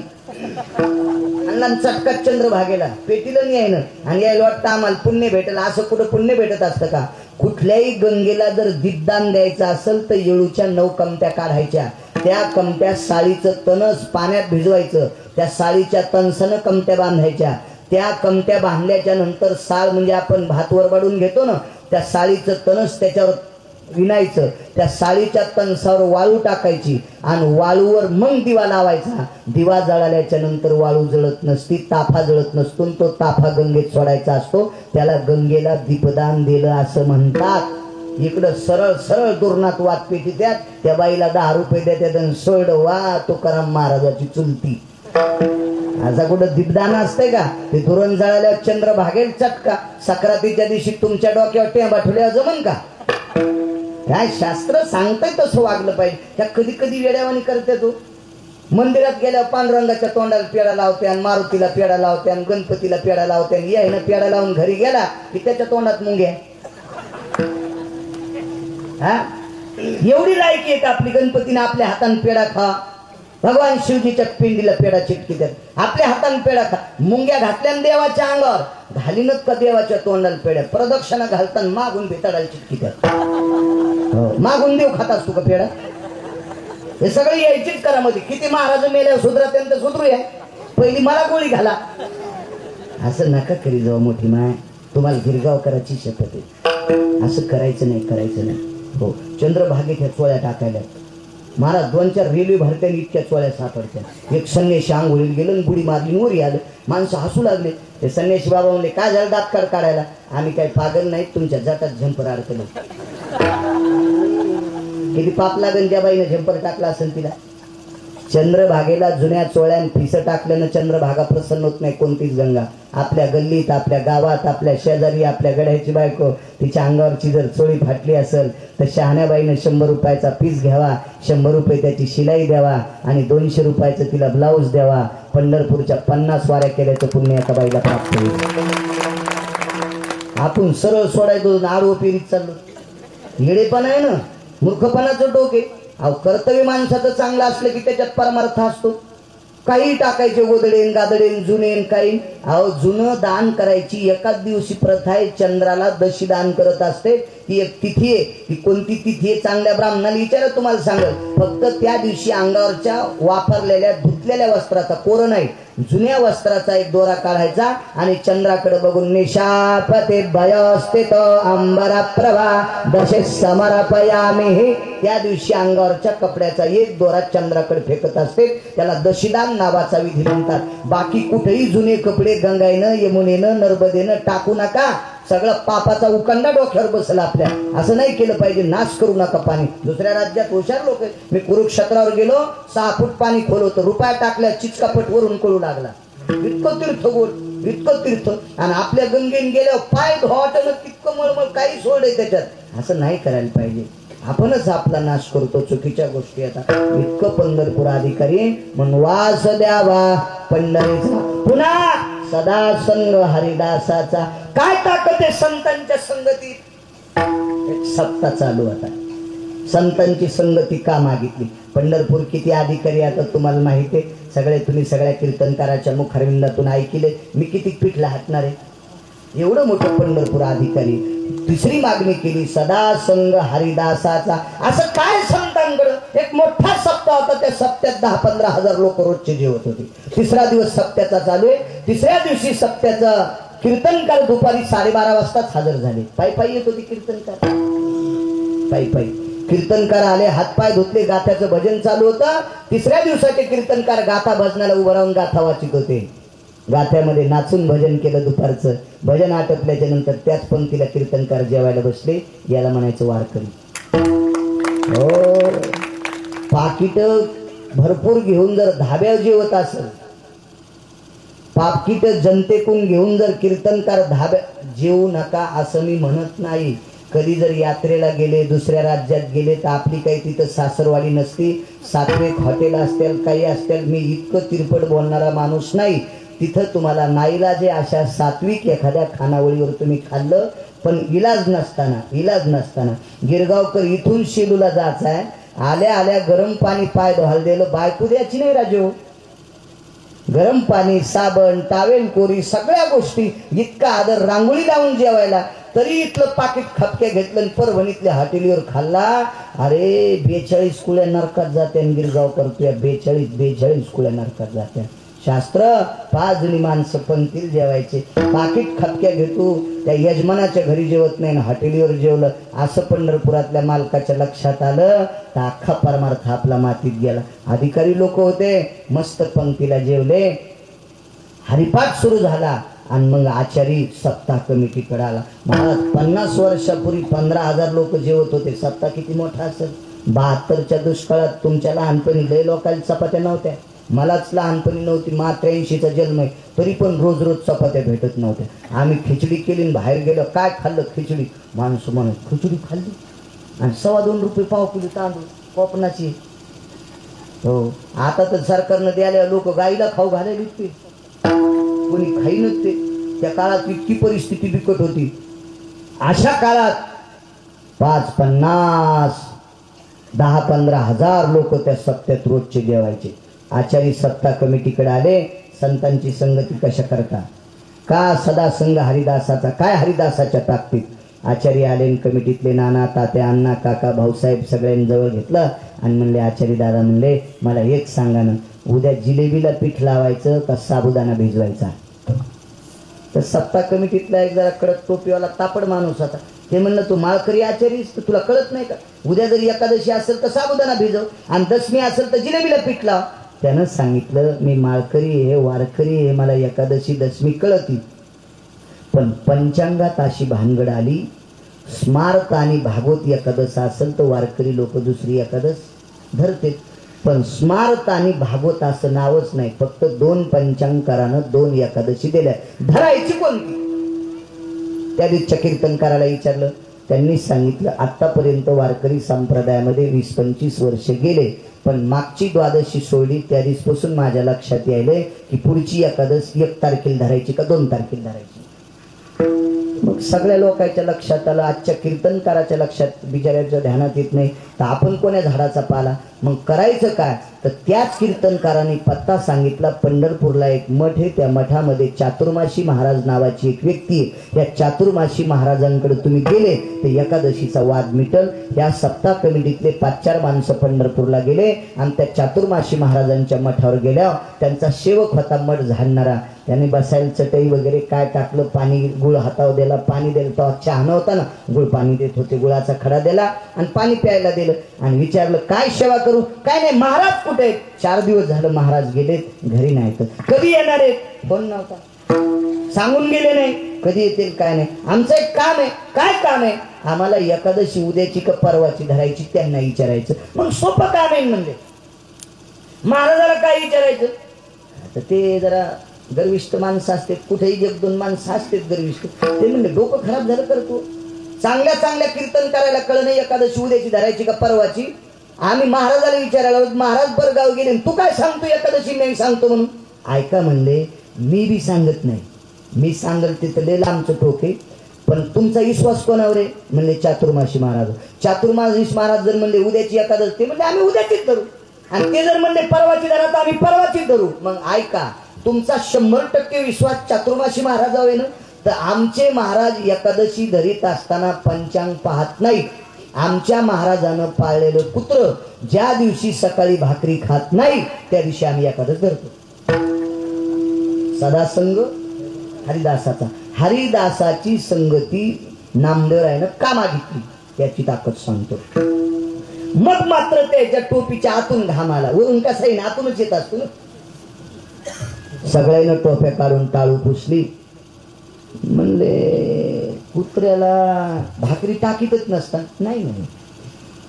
आणि चटकात चंद्रभागेला पेटीला न्यायनं आणि यायला वाटतं आम्हाला पुण्य भेटेल. असं कुठं पुण्य भेटत असतं का? कुठल्याही गंगेला जर दीपदान द्यायचं असेल तर येळूच्या 9 कमट्या काढायच्या. त्या कमट्या साळीचं तणस पाण्यात भिजवायचं. त्या साळीच्या तणसानं कमट्या बांधायच्या. त्या कमट्या बांधल्याच्या नंतर साळ म्हणजे आपण भात वरबाडून घेतो ना त्या साळीचं तणस त्याच्यावर विणायचं. त्या साळीच्या तणसावर वाळू टाकायची आणि वाळूवर मग दिवा लावायचा. दिवा जळाल्याच्या नंतर वाळू जळत नसती ताफा जळत नसतो. तो ताफा गंगेत सोडायचा असतो. त्याला गंगेला दीपदान दिलं असं म्हणतात. इकडं सरळ सरळ दुरणात वात पेटी द्यात. त्या बाईला 10 रुपये देतात. सोड वा तुकाराम महाराजाची चुलती. असा कुठं दीपदान असतंय का? ते दुरण जळाल्यावर चंद्र भागेल चटका. सक्रातीच्या दिवशी तुमच्या डोक्यावर टेंबा ठेवल्यावर जमन का? काय शास्त्र सांगताय तसं वागलं पाहिजे. त्या कधी कधी वेड्यावानी करते. तू मंदिरात गेल्यावर पांडुरंगाच्या तोंडाला पेढा लावते आणि मारुतीला पेढा लावते आणि गणपतीला पेढा लावते आणि यायनं पेढा लावून घरी गेला की त्याच्या तोंडात मुंग्या. हा एवढी लायकी आहे का आपली? गणपतीने आपल्या हाताने पेढा खा. भगवान शिवजीच्या पिंडीला पेढा चिटकीतात. आपल्या हाताने पेढा खा. मुंग्या घातल्या देवाच्या अंगावर घालीनच का देवाच्या तोंडाला पेढ्या? प्रदक्षिणा घालताना मागून भेटाडायला चिटकीतात. मागून देव खात असतो का पेढा? हे सगळं यायचीच करामध्ये. किती महाराज मेल्या सुधरा त्यांचं सुधरू आहे. पहिली मला गोळी घाला. असं नका करी जाऊ मोठी माय. तुम्हाला गिरगाव करायची शपथ आहे. असं करायचं नाही करायचं नाही. हो चंद्रभागेत ह्या चोळ्या टाकायला महाराज 2-4 रेल्वे भरत्याने इतक्या चोळ्या सापडत्या. एक संन्याशी आंघोळीला गेलं आणि बुडी मारली वरी आलं. माणसं हसू लागले. ते संन्याशी बाबा म्हणले काय झालं दात काढायला? आम्ही काही पागल नाही तुमच्या जातात झंपर अडकलं. किती पाप लागेल त्या बाईने झंपर टाकला असेल तिला. चंद्रभागेला जुन्या चोळ्यान फिस टाकल्यानं चंद्रभागा प्रसन्न होत नाही कोणतीच गंगा. आपल्या गल्लीत, आपल्या गावात, आपल्या शेजारी, आपल्या गड्याची बायको तिच्या अंगावरची जर चोळी फाटली असेल तर शहाण्याबाईनं 100 रुपयाचा पीस घ्यावा, 100 रुपये त्याची शिलाई द्यावा आणि 200 रुपयाचं तिला ब्लाऊज द्यावा. पंढरपूरच्या 50 वाऱ्या केल्याचं पुण्य एका बाईला प्राप्त होईल. आपण सरळ सोडायचो, आडवं पेरीत चाललो. येडेपणा आहे ना, मूर्खपणाचं डोके. अहो कर्तव्य माणसाचं चांगलं असलं की त्याच्यात परमार्थ असतो. काही टाकायचे गोदडेन गादडेन जुनेन काही. अहो जुनं दान करायची एकाच दिवशी प्रथा आहे. चंद्राला दशी दान करत असते. ती एक तिथी आहे. ती कोणती तिथी आहे चांगल्या ब्राह्मणाला विचारा, तुम्हाला सांगेल. फक्त त्या दिवशी अंगावरच्या वापरलेल्या धुतलेल्या वस्त्राचा, कोरं नाही, जुन्या वस्त्राचा एक दोरा काढायचा आणि चंद्राकडे बघून निशापते भयस्थित अंबरा प्रभा दशे समर्पयामी, त्या दिवशी अंगावरच्या कपड्याचा एक दोरा चंद्राकडे फेकत असते. त्याला दशीदान नावाचा विधी म्हणतात. बाकी कुठेही जुने कपडे गंगाईनं, यमुनेनं, नर्मदेनं टाकू नका. सगळं पापाचा उकंडा डोक्यावर बसला आपल्या. असं नाही केलं पाहिजे. नाश करू नका पाणी. दुसऱ्या राज्यात हुशार लोक. मी कुरुक्षेत्रावर गेलो, 6 फूट पाणी खोल होतं. रुपया टाकल्या चिचकापट वरून कळू लागला. इतकं तीर्थ गोड, इतकं तीर्थ. आणि आपल्या गंगेन गेल्यावर पाय धुवाटं तितकं मळमळ, काही सोडे त्याच्यात. असं नाही करायला पाहिजे. आपणच आपला नाश करतो चुकीच्या गोष्टी. आता इतकं पंढरपूर अधिकारी म्हणून वास द्यावा पंढरीचा, पुन्हा सदा संग हरिदासाचा. काय ताकद आहे संतांच्या संगतीत. एक सप्ताह चालू आता. संतांची संगती का मागितली? पंढरपूर किती अधिकारी आता तुम्हाला माहिती आहे. सगळे तुम्ही सगळ्या कीर्तनकाराच्या मुखारविंदातून ऐकले. मी किती पीठ लाटणार आहे. एवढं मोठं पंढरपूर अधिकारी. तिसरी मागणी केली सदा संग हरिदासाचा. असं काय संतांकडं. एक मोठा सप्ताह होता. त्या सप्त्यात 10-15 हजार लोक रोजचे जेवत होते. तिसरा दिवस सप्त्याचा चालू आहे. तिसऱ्या दिवशी सप्त्याचा कीर्तनकार दुपारी 12:30 वाजताच हजर झाले. पायी येत होते कीर्तनकार. पायी कीर्तनकार आले, हातपाय धुतले, गाथ्याचं भजन चालू होतं. तिसऱ्या दिवसाचे कीर्तनकार गाथा भजनाला उभं राहून गाथा वाचित होते. गाथ्यामध्ये नाचून भजन केलं. दुपारचं भजन आटपल्याच्या नंतर त्याच पंक्तीला कीर्तनकार जेवायला बसले. याला म्हणायचं वारकरी. हो, पाकिट भरपूर घेऊन जर धाब्यावर जेवत असेल, पाकिट जनतेकून घेऊन जर कीर्तनकार धाब्या, जेवू नका असं मी म्हणत नाही. कधी जर यात्रेला गेले, दुसऱ्या राज्यात गेले तर आपली काही तिथं सासरवाडी नसती. सात्विक हॉटेल असतील, काही असतील. मी इतकं तिरपट बोलणारा माणूस नाही. तिथं तुम्हाला नाईलाजे अशा सात्विक एखाद्या खानावळीवर तुम्ही खाल्लं, पण इलाज नसताना गिरगावकर इथून शेलूला जायचं आहे. आल्या आल्या गरम पाणी पाय धुवायला दिलं. बायको द्यायची नाही राजू. गरम पाणी, साबण, टावेल, कोरी, सगळ्या गोष्टी. इतका आदर. रांगोळी लावून जेवायला. तरी इथलं पाकिट खपक्या घेतलं. परभणीतल्या हॉटेलीवर खाल्ला. अरे 42 कुळ्या नरकात जाते. गिरगाव करतोय 42 कुळ्या नरकात जाते. शास्त्र 5 जणी माणसं पंक्तीला जेवायचे. पाकिट खपक्या घेतो. त्या यजमानाच्या घरी जेवत नाही ना हॉटेलीवर जेवलं. असं पंढरपुरातल्या मालकाच्या लक्षात आलं तर अख्खा परमार्थ आपला मातीत गेला. अधिकारी लोक होते, मस्त पंक्तीला जेवले. हरिपाठ सुरू झाला आणि मग आचारी सप्ताह कमिटीकडे आला. महाराज 50 वर्षापूर्वी 15,000 लोक जेवत होते. सप्ताह किती मोठा असेल. 72च्या दुष्काळात तुमच्या लहानपणी लय लोकांच्या चपात्या नव्हत्या. मलाच लहानपणी नव्हती. 83चा जन्म आहे, तरी पण रोज चपात्या भेटत नव्हत्या. आम्ही खिचडी केली. बाहेर गेलो, काय खाल्लं? खिचडी. माणसं म्हणत खिचडी खाल्ली आणि 2.25 रुपये पाव किलो तांदूळ कोकणाची. हो, आता तर सरकारनं द्यायला लोक गाईला खाऊ घालायला विकते. कोणी खाई नसते. त्या काळात इतकी परिस्थिती बिकट होती. अशा काळात 5-50, 10-15 हजार लोक त्या सप्त्यात रोजचे जेवायचे. आचारी सप्ताह कमिटीकडे आले. संतांची संगती कशा करता, का सदा संग हरिदासाचा, काय हरिदासाच्या ताकदीत. आचार्य आले. कमिटीतले नाना, तात्या, अण्णा, काका, भाऊसाहेब सगळ्यांजवळ घेतलं आणि म्हणले आचार्य दादा म्हणले मला एक सांगा ना, उद्या जिलेबीला पीठ लावायचं का साबुदाणा भिजवायचा? तर सप्ताह कमिटीतला एक जरा कडक टोपीवाला तापड माणूस होता. ते म्हणलं तू माळकरी आचारीस तर तुला कळत नाही का? उद्या जर एकादशी असेल तर साबुदाणा भिजव आणि दशमी असेल तर जिलेबीला पीठ लाव. त्यानं सांगितलं मी माळकरी आहे, वारकरी आहे, मला एकादशी दशमी कळती, पण पंचांगात अशी भानगड आली. स्मार्त आणि भागवत एकादश असेल तर वारकरी लोक दुसरी एकादश धरते. पण स्मार्त आणि भागवत असं नावच नाही, फक्त 2 पंचांकारानं 2 एकादशी दिल्या. धरायची कोणती? त्या दिवशी कीर्तनकाराला विचारलं, त्यांनी सांगितलं आतापर्यंत वारकरी संप्रदायामध्ये 20-25 वर्ष गेले, पण मागची द्वादशी सोडली त्या दिवसापासून माझ्या लक्षात यायलंय की पुढची एकादश 1 तारखेला धरायची का 2 तारखेला धरायची. मग सगळ्या लोकांच्या लक्षात आलं, आजच्या कीर्तनकाराच्या लक्षात बिचाऱ्याच्या ध्यानात येत नाही, तर आपण कोण्या झाडाचा पाला. मग करायचं काय? तर त्याच कीर्तनकारांनी पत्ता सांगितला. पंढरपूरला एक मठ आहे, त्या मठामध्ये चातुर्मासी महाराज नावाची एक व्यक्ती आहे. या चातुर्मासी महाराजांकडे तुम्ही गेले तर एकादशीचा वाद मिटल. या सप्ताह कमिटीतले 5-4 माणसं पंढरपूरला गेले आणि त्या चातुर्मासी महाराजांच्या मठावर गेल्यावर त्यांचा सेवक होता मठ झाडणारा, त्याने बसायला चटई वगैरे काय टाकलं, पाणी गुळ हातावर दिला, पाणी दिलं, तेव्हा चहा नव्हता ना, गुळ पाणी देत होते, गुळाचा खडा दिला आणि पाणी प्यायला दिलं आणि विचारलं काय सेवा करू? काय नाही, महाराज कुठे आहेत? 4 दिवस झालं महाराज गेलेत, घरी नाही. तर कधी येणार आहेत? फोन नव्हता, सांगून गेले नाही कधी येतील काय नाही. आमचं एक काम आहे. काय काम आहे? आम्हाला एकादशी उद्याची का परवाची धरायची, त्यांना विचारायचं. मग सोपं काम आहे म्हणजे महाराजाला काय विचारायचं? तर ते जरा गर्विष्ठ माणसं असते, कुठेही 1-2 माणसं असतात गर्विष्ठ. ते म्हणले डोकं खराब झालं करतो, चांगल्या चांगल्या कीर्तन करायला कळलं नाही एकादशी उद्याची धरायची का परवाची. आम्ही महाराजाला विचारायला, महाराज परगाव गेले, तू काय सांगतो एकादशी नाही सांगतो म्हणून. ऐका म्हणले, मी बी सांगत नाही, मी सांगल तिथं लय लांबचं टोक आहे, पण तुमचा विश्वास कोणावर आहे? म्हणले चातुर्मासी महाराज. चातुर्मासी महाराज जर म्हणले उद्याची एकादशी, ते म्हणजे आम्ही उद्याचीच धरू, आणि ते जर म्हणले परवाची धरा तर आम्ही परवाचीच धरू. मग ऐका, तुमचा 100% विश्वास चातुर्मासी महाराजावर आहे ना, तर आमचे महाराज एकादशी धरीत असताना पंचांग पाहत नाहीत. आमच्या महाराजानं पाळलेलं कुत्र ज्या दिवशी सकाळी भाकरी खात नाही त्या दिवशी आम्ही एकादश धरतो. सदासंग हरिदासाचा, हरिदासाची संगती नामदेवरायानं का मागितली त्याची ताकद सांगतो. मग मात्र त्याच्या टोपीच्या आतून घाम आला, वरून कसा येईन आतूनच येत असतो ना. सगळ्यांना टोप्या काढून टाळू पुसली. म्हणले कुत्र्याला भाकरी टाकीतच नसतात. नाही नाही,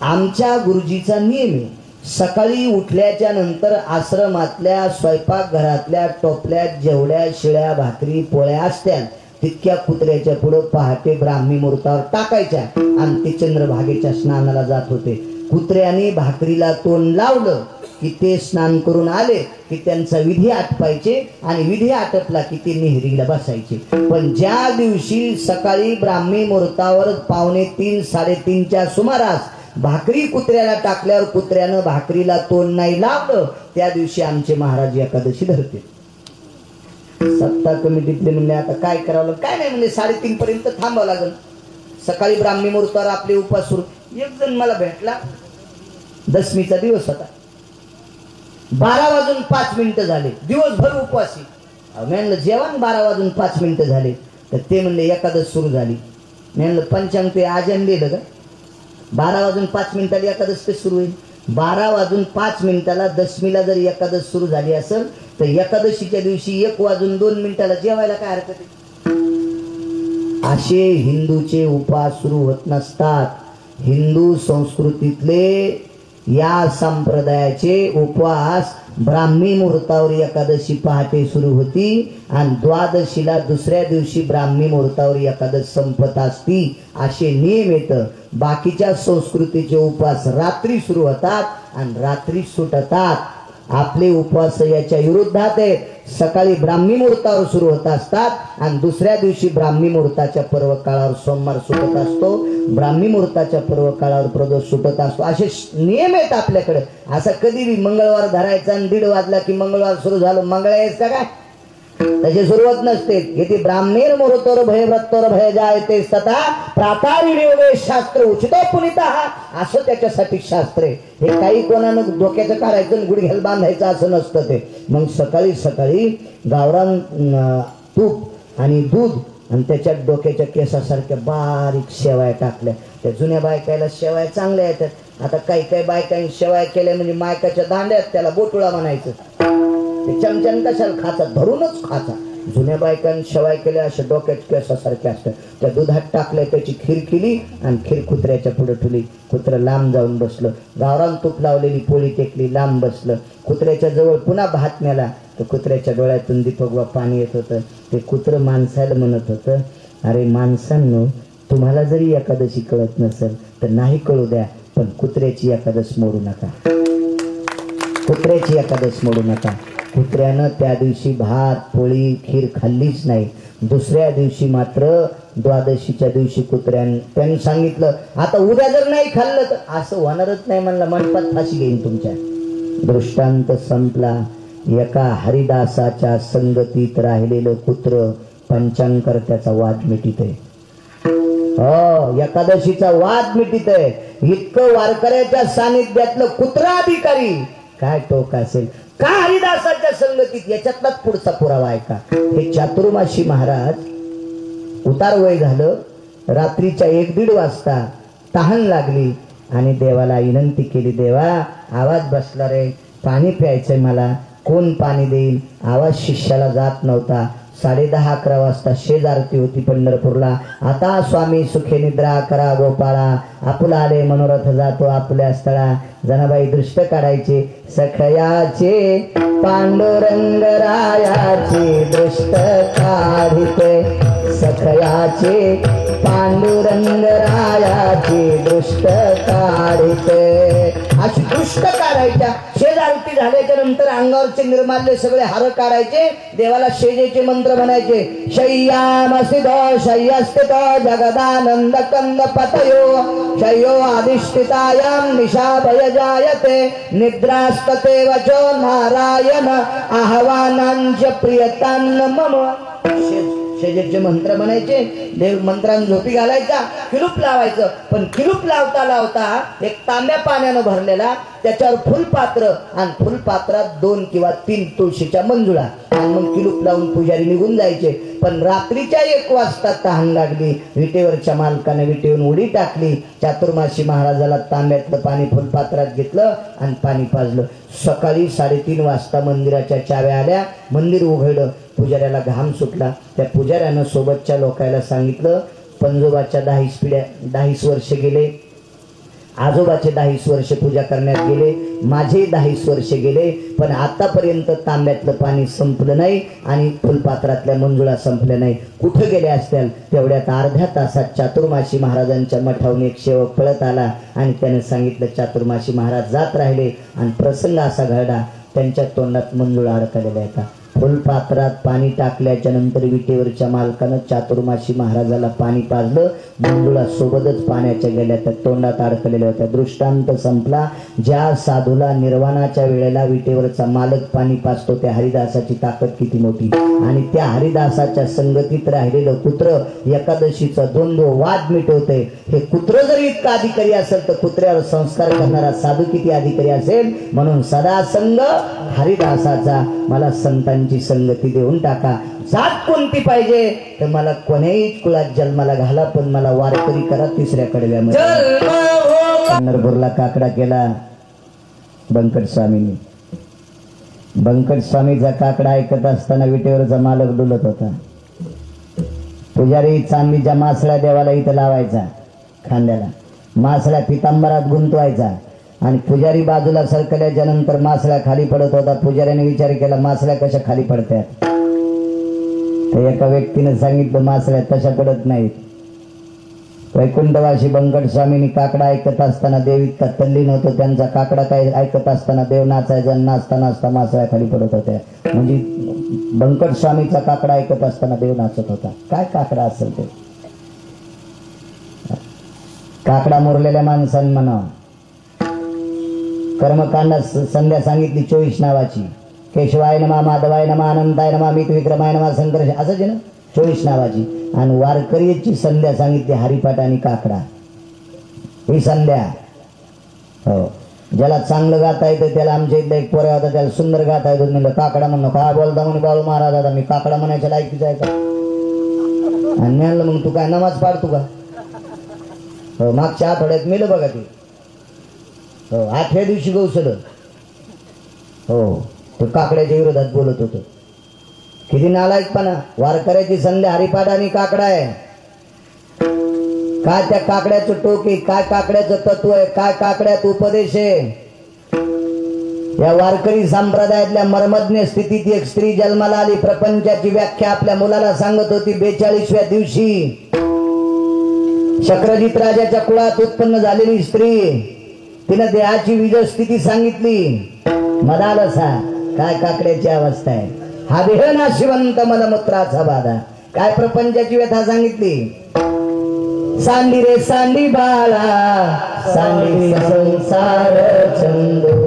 आमच्या गुरुजीचा नियम आहे, सकाळी उठल्याच्या नंतर आश्रमातल्या स्वयंपाकघरातल्या टोपल्यात जेवढ्या शिळ्या भाकरी पोळ्या असत्या तितक्या कुत्र्याच्या पुढे पहाटे ब्राह्मी मुहूर्तावर टाकायच्या आणि ते चंद्रभागेच्या स्नानाला जात होते. कुत्र्याने भाकरीला तोंड लावलं की ते स्नान करून आले की त्यांचा विधी आटपायचे आणि विधी आटपला की ते नेहरीला बसायचे. पण ज्या दिवशी सकाळी ब्राह्मी मुहूर्तावर 2:45-3:30च्या सुमारास भाकरी कुत्र्याला टाकल्यावर कुत्र्यानं भाकरीला तोंड नाही लावलं त्या दिवशी आमचे महाराज एकादशी धरते. सत्ता कमिटीतले म्हणले आता काय करावं? काय नाही म्हणले 3:30 पर्यंत थांबावं लागेल. सकाळी ब्राह्मी मुहूर्तावर आपले उपास सुरू. एक जण मला भेटला, दशमीचा दिवस होता, 12:05 झाले, दिवसभर उपवासी. म्हणलं जेवण 12:05 झाले, तर ते म्हणले एकादश सुरू झाली. म्हणलं पंचांग ते आजन दिलं का? 12:05 एकादश कशी सुरू होईल? 12:05 दशमीला जर एकादश सुरू झाली असेल तर एकादशीच्या दिवशी 1:02 जेवायला काय हरकत आहे? असे हिंदूचे उपास सुरू होत नसतात. हिंदू संस्कृतीतले या संप्रदायाचे उपवास ब्राह्मी मुहूर्तावर एकादशी पहाटे सुरू होती आणि द्वादशीला दुसऱ्या दिवशी ब्राह्मी मुहूर्तावर एकादश संपत असती, असे नियम येतं. बाकीच्या संस्कृतीचे उपवास रात्री सुरू होतात आणि रात्री सुटतात. आपले उपवास याच्या विरुद्धात आहेत. सकाळी ब्राह्मी मुहूर्तावर सुरू होत असतात आणि दुसऱ्या दिवशी ब्राह्मी मुहूर्ताच्या पर्व काळावर सोमवार सुटत असतो, ब्राह्मी मुहूर्ताच्या पर्व काळावर प्रदोष सुटत असतो. असे नियम आहेत आपल्याकडे. असं कधी बी मंगळवार धरायचा आणि 1:30 वाजला की मंगळवार सुरू झालं, मंगळ यायचं काय? तशी सुरुवात नसते. येथे ब्राह्मीर मुहूर्तोर भयव्रतोर भय जायते तथा प्रातारिणीयोगे शास्त्र उचितो पुनिता, असं त्याच्यासाठी शास्त्र आहे. हे काही कोणानं डोक्याचं काढायचं गुडघ्याला बांधायचं असं नसतं ते. मग सकाळी सकाळी गावरान तूप आणि दूध आणि त्याच्यात डोक्याच्या केसासारख्या बारीक शेवाया टाकल्या. त्या जुन्या बायकायला शेवाया चांगल्या येतात. आता काही काही बायकांनी शेवाया केल्या म्हणजे मायकाच्या दांड्यात त्याला बोटुळा म्हणायचं. ते चमच्यानं कशाला खाचा? धरूनच खाचा. जुन्या बायकांनी शेवाय केल्या अशा डोक्याच्या केसासारख्या असतात, त्या दुधात टाकल्या, त्याची खीर केली आणि खीर कुत्र्याच्या पुढे ठेवली. कुत्रं लांब जाऊन बसलं. गावरान तूप लावलेली पोळी टेकली, लांब बसलं. कुत्र्याच्या जवळ पुन्हा भात नेला. तर कुत्र्याच्या डोळ्यातून दीपकवा पाणी येत होतं. ते कुत्रं माणसाला म्हणत होतं, अरे माणसांनो, तुम्हाला जरी एकादशी कळत नसेल तर नाही कळू द्या, पण कुत्र्याची एकादश मोडू नका. कुत्र्याची एकादश मोडू नका. कुत्र्यानं त्या दिवशी भात पोळी खीर खाल्लीच नाही. दुसऱ्या दिवशी मात्र द्वादशीच्या दिवशी त्यांनी सांगितलं, आता उद्या जर नाही खाल्लं तर असं होणारच नाही. म्हणलं मंडपात फाशी घेईन तुमच्या. दृष्टांत संपला. एका हरिदासाच्या संगतीत राहिलेलं कुत्र पंचांकर्त्याचा वाद मिटित आहे. हो, एकादशीचा वाद मिटित आहे. इतकं वारकऱ्याच्या सानिध्यातलं कुत्रा अधिकारी काय टोक असेल. का हरिदासाच्या संगतीत? याच्यातलाच पुढचा पुरावा आहे का. हे चातुर्मासी महाराज उतार वय झालं. रात्रीच्या 1-1:30 वाजता तहान लागली आणि देवाला विनंती केली, देवा आवाज बसला रे, पाणी प्यायचंय मला, कोण पाणी देईल. आवाज शिष्याला जात नव्हता. 10:30-11 वाजता शेज आरती होती पंढरपूरला. आता स्वामी सुखे निद्रा करा गोपाळा, आपुला आले मनोरथ जातो आपल्या स्थळा. जनाबाई दृष्ट काढायचे, सखयाचे पांडुरंग रायाचे दृष्ट काढिते. सखयाचे पांडुरंग रायाचे दृष्ट काढिते. अशी दृष्ट काढायच्या. शेज आरती झाल्याच्या नंतर अंगावरचे निर्माल्य सगळे हार काढायचे, देवाला शेजेचे मंत्र म्हणायचे. शय्यामसितो शय्यस्थितो जगदानंद कंद पतयो शय्यो अधिष्ठितायां निशाभय जायते निद्रास्तते वचो नारायण आह्वानांच प्रियतान्न मम. शेजेचे मंत्र म्हणायचे. देव मंत्रांना झोपी घालायचा, किलूप लावायचं. पण किलूप लावता लावता एक तांब्या पाण्यानं भरलेला, त्याच्यावर फुलपात्र आणि फुलपात्रात 2 किंवा 3 तुळशीच्या मंजुळा आणि मग किलूप लावून पुजारी निघून जायचे. पण रात्रीच्या 1 वाजता तहान लागली. विटेवरच्या मालकाने विटेवरून उडी टाकली. चातुर्मासी महाराजाला तांब्यातलं पाणी फुलपात्रात घेतलं आणि पाणी पाजलं. सकाळी 3:30 वाजता मंदिराच्या चाव्या आल्या. मंदिर उघडलं. पुजाऱ्याला घाम सुटला. त्या पुजाऱ्यानं सोबतच्या लोकांना सांगितलं, पंजोबाच्या 10 वर्ष गेले, आजोबाचे 10 वर्ष पूजा करण्यात गेले, माझे 10 वर्ष गेले, पण आतापर्यंत तांब्यातलं पाणी संपलं नाही आणि फुलपात्रातल्या मंजुळा संपल्या नाही. कुठं गेले असतील. तेवढ्यात अर्ध्या तासात चातुर्मासी महाराजांच्या मठावरून एक सेवक पळत आला आणि त्याने सांगितलं, चातुर्मासी महाराज जात राहिले आणि प्रसंग असा घडला, त्यांच्या तोंडात मंजुळा अडकलेल्या आहेत. फुलपात्रात पाणी टाकल्याच्या नंतर विटेवरच्या मालकानं चातुर्मासी महाराजाला पाणी पाजलं. मंजुळा सोबतच पाण्याच्या गेल्या त्या तोंडात अडकलेल्या होत्या. दृष्टांत संपला. ज्या साधूला निर्वाणाच्या वेळेला विटेवरचा मालक पाणी पाजतो, त्या हरिदासाची ताकद किती मोठी. आणि त्या हरिदासाच्या संगतीत राहिलेलं कुत्र एकादशीचा द्वंद्व वाद मिटवते. हे कुत्र जरी इतका अधिकारी असेल तर कुत्र्यावर संस्कार करणारा साधू किती अधिकारी असेल. म्हणून सदा संग हरिदासाचा. मला संतांची संगती देऊन टाका. जात कोणती पाहिजे तर मला कोण्याही कुळात जन्माला घाला, पण मला वारकरी करा 3ऱ्या कडव्यामध्ये. पंढरपूरला काकडा केला बंकट स्वामींनी. बंकट स्वामीचा काकडा ऐकत असताना विटेवरचा मालक डुलत होता. पुजारी चांदीच्या मासळ्या देवाला इथं लावायचा खांद्याला. मासळ्या पितांबरात गुंतवायचा आणि पुजारी बाजूला सरकल्याच्या नंतर मासळ्या खाली पडत होता. पुजाऱ्याने विचार केला, मासळ्या कशा खाली पडतात. तर एका व्यक्तीने सांगितलं, मासळ्या तशा पडत नाहीत. वैकुंठवासी बंकट स्वामींनी काकडा ऐकत असताना देव इतका तल्लीन होतो, त्यांचा काकडा काय ऐकत असताना देव नाचायचा, नाचता नाचता मासळ्या खाली पडत होत्या. म्हणजे बंकट स्वामीचा काकडा ऐकत असताना देव नाचत होता. काय काकडा असेल ते. काकडा मुरलेल्या माणसांनी म्हणा. कर्मकांडात संध्या सांगितली 24 नावाची. केशवाय नमा, माधवाय नमा, अनंताय नमा, मित विक्रमाय नमा, संकर्ष, असंच आहे ना 24 नावाची. आणि वारकरीची संध्या सांगितली हरिपाठ आणि काकडा. ही संध्या. हो, ज्याला चांगलं गाता येतं त्याला, आमच्या इथला एक पोरा होता त्याला सुंदर गाता येतो. म्हणलं काकडा म्हणणं काय बोलता म्हणे बाळू महाराज. आता मी काकडा म्हणायच्या लायकीच आहे का. आणि म्हणलं मग तू काय नमाज पाडतो का. हो, मागच्या आठवड्यात मेलं बघा ते. हो, 8व्या दिवशी गौसलं. हो, तो काकड्याच्या विरोधात बोलत होतो. किती नालायकपणा. वारकऱ्याची संध्या हरिपाठ आणि काकडा आहे. काय त्या काकड्याचं टोक आहे, काय काकड्याचं तत्व आहे, काय काकड्यात उपदेश आहे. या वारकरी संप्रदायातल्या मर्मज्ञ स्थितीत एक स्त्री जन्माला आली. प्रपंचाची व्याख्या आपल्या मुलाला सांगत होती. 42व्या दिवशी शक्रजित राजाच्या कुळात उत्पन्न झालेली स्त्री, तिनं देहाची विजय स्थिती सांगितली. म्हणाल सा काय काकड्याची अवस्था आहे, हा देह नाशिवंत मलमूत्राचा बाधा. काय प्रपंचाची व्यथा सांगितली. सांडी रे सांडी बाळा, सांडी संसार चंदो,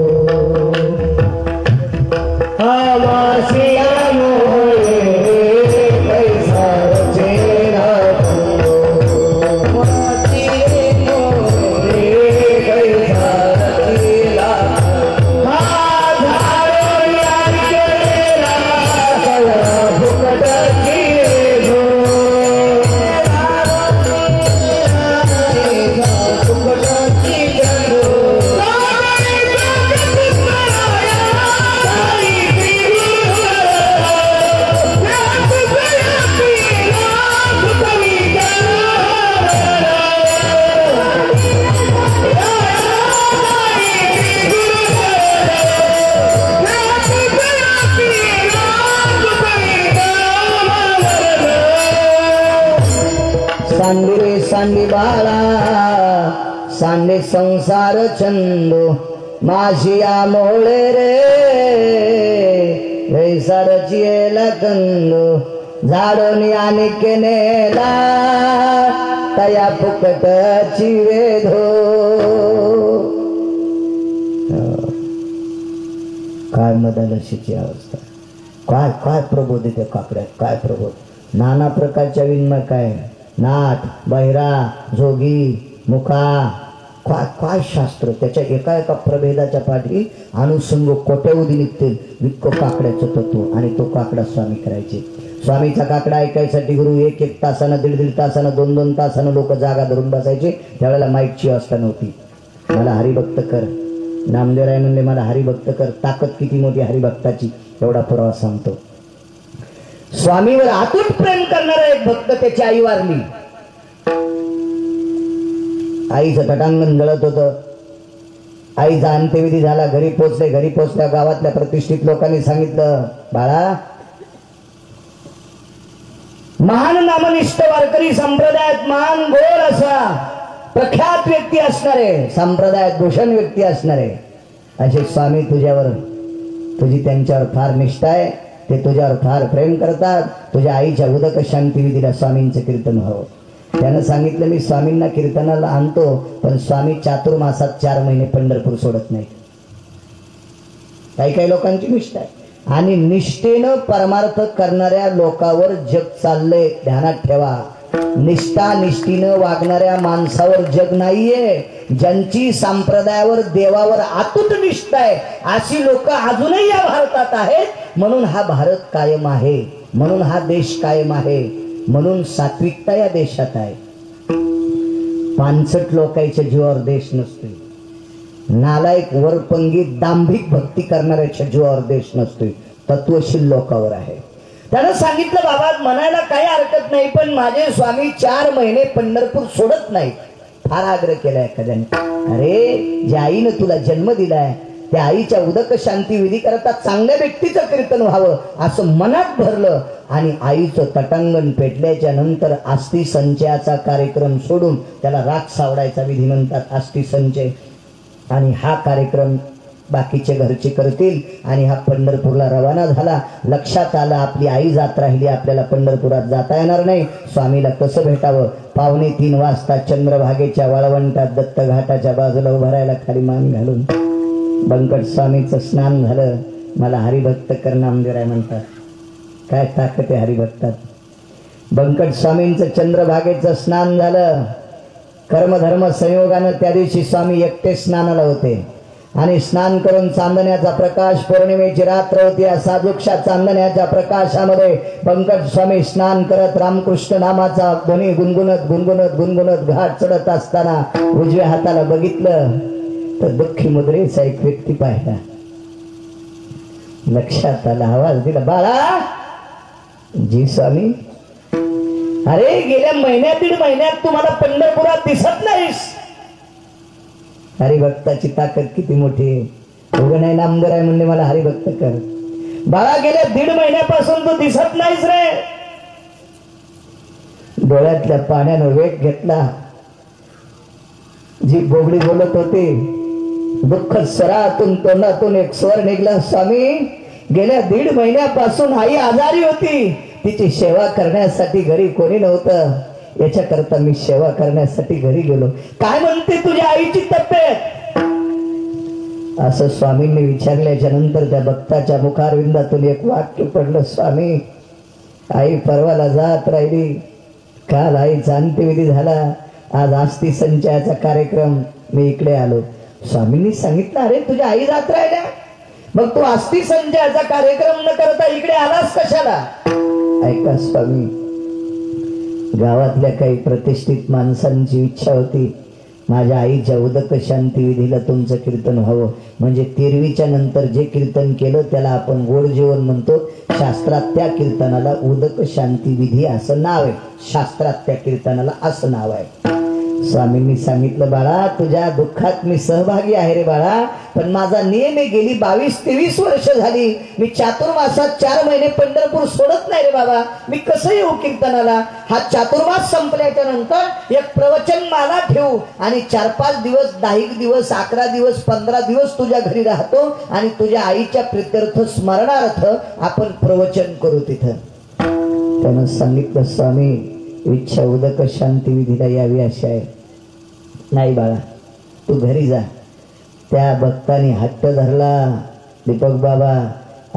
सांडी रे सांडी बाळा, सांडी संसार छंदो, माशिया मोळे रे वैसारची कंदो, झाडोनी आणि केनेला तया फुकटची वेधो. काय मदालशीची अवस्था. काय काय प्रबोध येते काकड्यात, काय प्रबोध. नाना प्रकारच्या विनिमय, काय नाट, बहिरा, जोगी, मुखा, काय काय शास्त्र. त्याच्या एका एका प्रभेदाच्या पाठी अनुसंग कोट्यवधी निघतील. विक्क काकड्याचं तत्व आणि तो काकडा स्वामी करायचे. स्वामीचा काकडा ऐकायसाठी गुरु एक एक तासानं, दीड दीड तासानं, दोन दोन तासानं लोक जागा धरून बसायचे. त्यावेळेला माईकची व्यवस्था नव्हती. मला हरिभक्त कर, नामदेवराय म्हणले मला हरिभक्त कर. ताकद किती मोठी हरिभक्ताची, एवढा पुरावा सांगतो. स्वामीवर अतूट प्रेम करणारा एक भक्त, त्याची आई वारली. आईचं तटांगण जळत होतं. आईचा अंत्यविधी झाला. घरी पोचले. घरी पोचल्या गावातल्या प्रतिष्ठित लोकांनी सांगितलं, बाळा, महान नामनिष्ठ वारकरी संप्रदायात महान गोर असा प्रख्यात व्यक्ती असणारे, संप्रदायात भूषण व्यक्ती असणारे असे स्वामी तुझ्यावर, तुझी त्यांच्यावर फार निष्ठा आहे. ते तुझ्यावर फार प्रेम करतात. तुझ्या आईच्या उदक शांती विधीला स्वामींचं कीर्तन व्हावं. त्यानं सांगितलं, मी स्वामींना कीर्तनाला आणतो, पण स्वामी चातुर्मासात 4 महिने पंढरपूर सोडत नाही. काही काही लोकांची निष्ठा आहे. आणि निष्ठेनं परमार्थ करणाऱ्या लोकांवर जग चाललंय, ध्यानात ठेवा. निष्ठा निष्ठीनं वागणाऱ्या माणसावर जग नाहीये. ज्यांची संप्रदायावर, देवावर अतूट निष्ठा आहे अशी लोक अजूनही या भारतात आहेत. म्हणून हा भारत कायम आहे, म्हणून हा देश कायम आहे, म्हणून सात्विकता या देशात आहे. पानसट लोकांच्या जीवावर देश नसतोय. नालायक, वरपंगी, दांभिक भक्ती करणाऱ्याच्या जीवावर देश नसतोय. तत्वशील लोकांवर आहे. त्यानं सांगितलं, बाबा म्हणायला काही हरकत नाही, पण माझे स्वामी 4 महिने पंढरपूर सोडत नाहीत. फार आग्रह केला एखाद्याने. अरे, ज्या आईनं तुला जन्म दिलाय त्या आईच्या उदक शांती विधी करता चांगल्या व्यक्तीचं कीर्तन व्हावं असं मनात भरलं. आणि आईचं तटांगण पेटल्याच्या नंतर अस्थि संचयाचा कार्यक्रम सोडून त्याला राख सावडायचा विधी म्हणतात, अस्थि संचय. आणि हा कार्यक्रम बाकीचे घरचे करतील. आणि हा पंढरपूरला रवाना झाला. लक्षात आलं, आपली आई जात राहिली, आपल्याला पंढरपुरात जाता येणार नाही. स्वामीला कसं भेटावं. 2:45 वाजता चंद्रभागेच्या वाळवंटात दत्त घाटाच्या बाजूला उभं राहायला, खाली मान घालून. बंकट स्वामीचं स्नान झालं. मला हरिभक्त कर, नामदेवराय म्हणतात. काय ताकद आहे हरिभक्तात. बंकट स्वामींचं चंद्रभागेचं स्नान झालं. कर्मधर्म संयोगानं त्या दिवशी स्वामी एकटे स्नानाला होते. आणि स्नान करून चांदण्याचा प्रकाश, पौर्णिमेची रात्र होती. या साधुक्षा चांदण्याच्या प्रकाशामध्ये बंकट स्वामी स्नान करत रामकृष्ण नामाचा ध्वनी गुणगुणत गुणगुणत गुणगुणत घाट चढत असताना उजव्या हाताला बघितलं तर दुःखी मुद्रेचा एक व्यक्ती पाहिला. लक्षात आला, आवाज दिला, बाळा जी स्वामी, अरे गेल्या महिन्यात दीड महिन्यात तुम्हाला पंढरपुरात दिसत नाहीस. हरिभक्ताची ताकद किती मोठी आहे. उगा नाही नामदार आहे म्हणजे मला हरिभक्त कर. बाळा गेल्या दीड महिन्यापासून तू दिसत नाहीस रे. डोळ्यातल्या पाण्यानं वेग घेतला. जी बोबडी बोलत होती, दुःख स्वरातून तोंडातून एक स्वर निघला, स्वामी गेल्या दीड महिन्यापासून आई आजारी होती, तिची सेवा करण्यासाठी घरी कोणी नव्हतं, याच्याकरता मी सेवा करण्यासाठी घरी गेलो. काय म्हणते तुझ्या आईची तब्येत? असं स्वामींनी विचारल्याच्या नंतर त्या भक्ताच्या मुखारविंदातून एक वाक्य पडलं, स्वामी आई परवाला जात राहिली, काल आईचा अंत्यविधी झाला, आज आस्ती संचयाचा कार्यक्रम, मी इकडे आलो. स्वामींनी सांगितलं, अरे तुझ्या आई जात राहिल्या, मग तू आस्ती संचयाचा कार्यक्रम न करता इकडे आलास कशाला? ऐका स्वामी, गावातल्या काही प्रतिष्ठित माणसांची इच्छा होती माझ्या आईच्या उदक शांती विधीला तुमचं कीर्तन व्हावं. म्हणजे तेरवीच्या नंतर जे कीर्तन केलं त्याला आपण गोड जेवण म्हणतो. शास्त्रात त्या कीर्तनाला उदक शांती विधी असं नाव आहे. शास्त्रात त्या कीर्तनाला असं नाव आहे. स्वामींनी सांगितलं, बाळा तुझ्या दुःखात मी सहभागी आहे रे बाळा, पण माझा नियम आहे, गेली 22-23 वर्ष झाली मी चातुर्मासात 4 महिने पंढरपूर सोडत नाही रे बाबा. मी कसं येऊ कीर्तनाला? हा चातुर्मास संपल्याच्या नंतर एक प्रवचन माला ठेवू आणि 4-5 दिवस, 10 दिवस, 11 दिवस, 15 दिवस तुझ्या घरी राहतो आणि तुझ्या आईच्या प्रीत्यर्थ स्मरणार्थ आपण प्रवचन करू तिथं. त्यानं सांगितलं, स्वामी इच्छा उदक शांती विधीला यावी अशी आहे. नाही बाळा तू घरी जा. त्या भक्ताने हट्ट धरला दीपक बाबा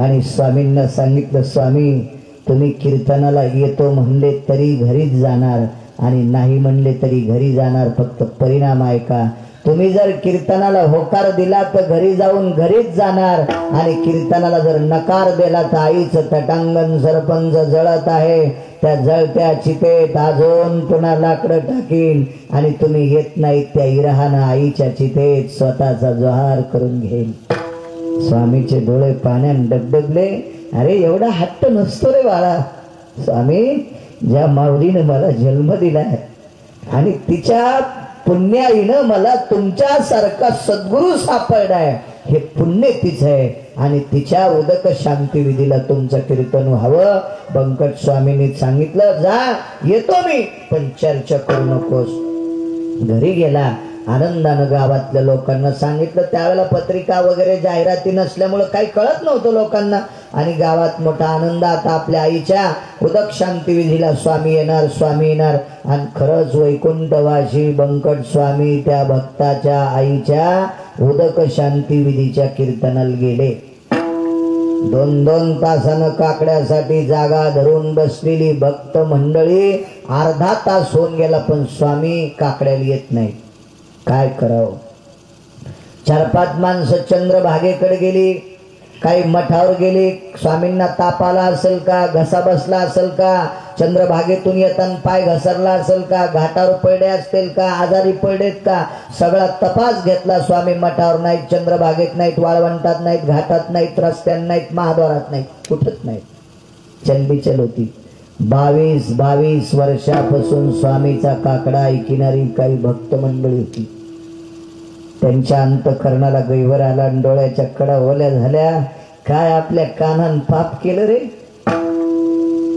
आणि स्वामींना सांगितलं, स्वामी तुम्ही कीर्तनाला येतो म्हणले तरी घरीच जाणार आणि नाही म्हणले तरी घरी जाणार, फक्त परिणाम आहे का? तुम्ही जर कीर्तनाला होकार दिला तर घरी जाऊन घरीच जाणार आणि कीर्तनाला जर नकार दिला तर आईचं तटांगण सरपंच जळत आहे, त्या जळत्या चितेत अजून पुन्हा लाकडं टाकीन आणि तुम्ही येत नाहीत त्या इराहानं आईच्या चितेत स्वतःचा जोहार करून घेईल. स्वामीचे डोळे पाण्यात डगडगले. अरे एवढा हट्ट नसतो रे बाळा. स्वामी ज्या माऊलीनं मला जन्म दिलाय आणि तिच्या पुण्याईनं मला तुमच्यासारखा सद्गुरू सापडलाय, हे पुण्य तिचं आहे आणि तिच्या उदक शांती विधीला तुमचं कीर्तन व्हावं. बंकट स्वामींनी सांगितलं, जा येतो मी, पण चर्चा करू नकोस. घरी गेला. आनंदानं गावातल्या लोकांना सांगितलं. त्यावेळेला पत्रिका वगैरे जाहिराती नसल्यामुळं काही कळत नव्हतं लोकांना आणि गावात मोठा आनंद. आता आपल्या आईच्या उदक शांती विधीला स्वामी येणार, स्वामी येणार. आणि खरंच वैकुंठवासी बंकट स्वामी त्या भक्ताच्या आईच्या उदक शांती विधीच्या कीर्तनाला गेले. 2-2 तासानं काकड्यासाठी जागा धरून बसलेली भक्त मंडळी, अर्धा तास होऊन गेला पण स्वामी काकड्याला येत नाही. काय करावं? 4-5 माणसं चंद्रभागेकडे गेली, काही मठावर गेली. स्वामींना ताप आला असेल का, घसा बसला असेल का, चंद्रभागेतून येताना पाय घसरला असेल का, घाटावर पडले असतील का, आजारी पडलेत का, सगळा तपास घेतला. स्वामी मठावर नाहीत, चंद्रभागेत नाहीत, वाळवंटात नाहीत, घाटात नाहीत, रस्त्यात नाहीत, महाद्वारात नाहीत, कुठंच नाहीत. चलबिचल होती. 22 वर्षापासून स्वामीचा काकडा ऐकणारी काही भक्त मंडळी होती. त्यांच्या अंतःकरणाला गैवर आला आणि डोळ्याच्या कडा ओल्या झाल्या. काय आपल्या कानान पाप केलं रे?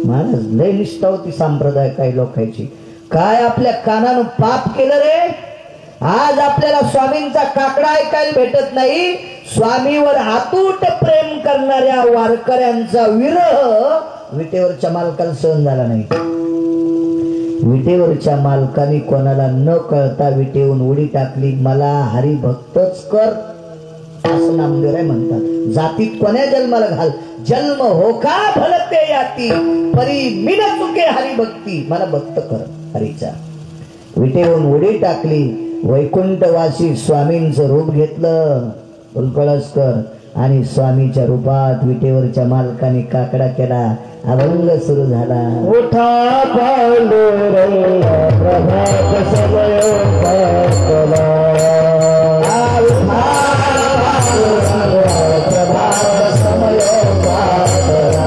महाराज लय निष्ठा होती संप्रदाय काही लोकांची. काय आपल्या कानानं पाप केलं रे? आज आपल्याला स्वामींचा काकडा ऐकायला भेटत नाही. स्वामीवर अतूट प्रेम करणाऱ्या वारकऱ्यांचा विरह विटेवरच्या मालकाला सहन झाला नाही. विटेवरच्या मालकाने कोणाला न कळता विटेवून उडी टाकली. मला हरिभक्तच कर असं नामदेव म्हणतात. जातीत कोण्या जन्माला घाल, जन्म हो का भलते याती, परी मिन चुके हरिभक्ती, मला भक्त कर हरीचा. विटेवून उडी टाकली. वैकुंठवासी स्वामींचं रूप घेतलं उलकळसकर आणि स्वामीच्या रूपात विटेवरच्या मालकाने काकडा केला. अभंग सुरू झाला. उठा पांडुरंग प्रभात समय पातला, प्रभात समय पातला,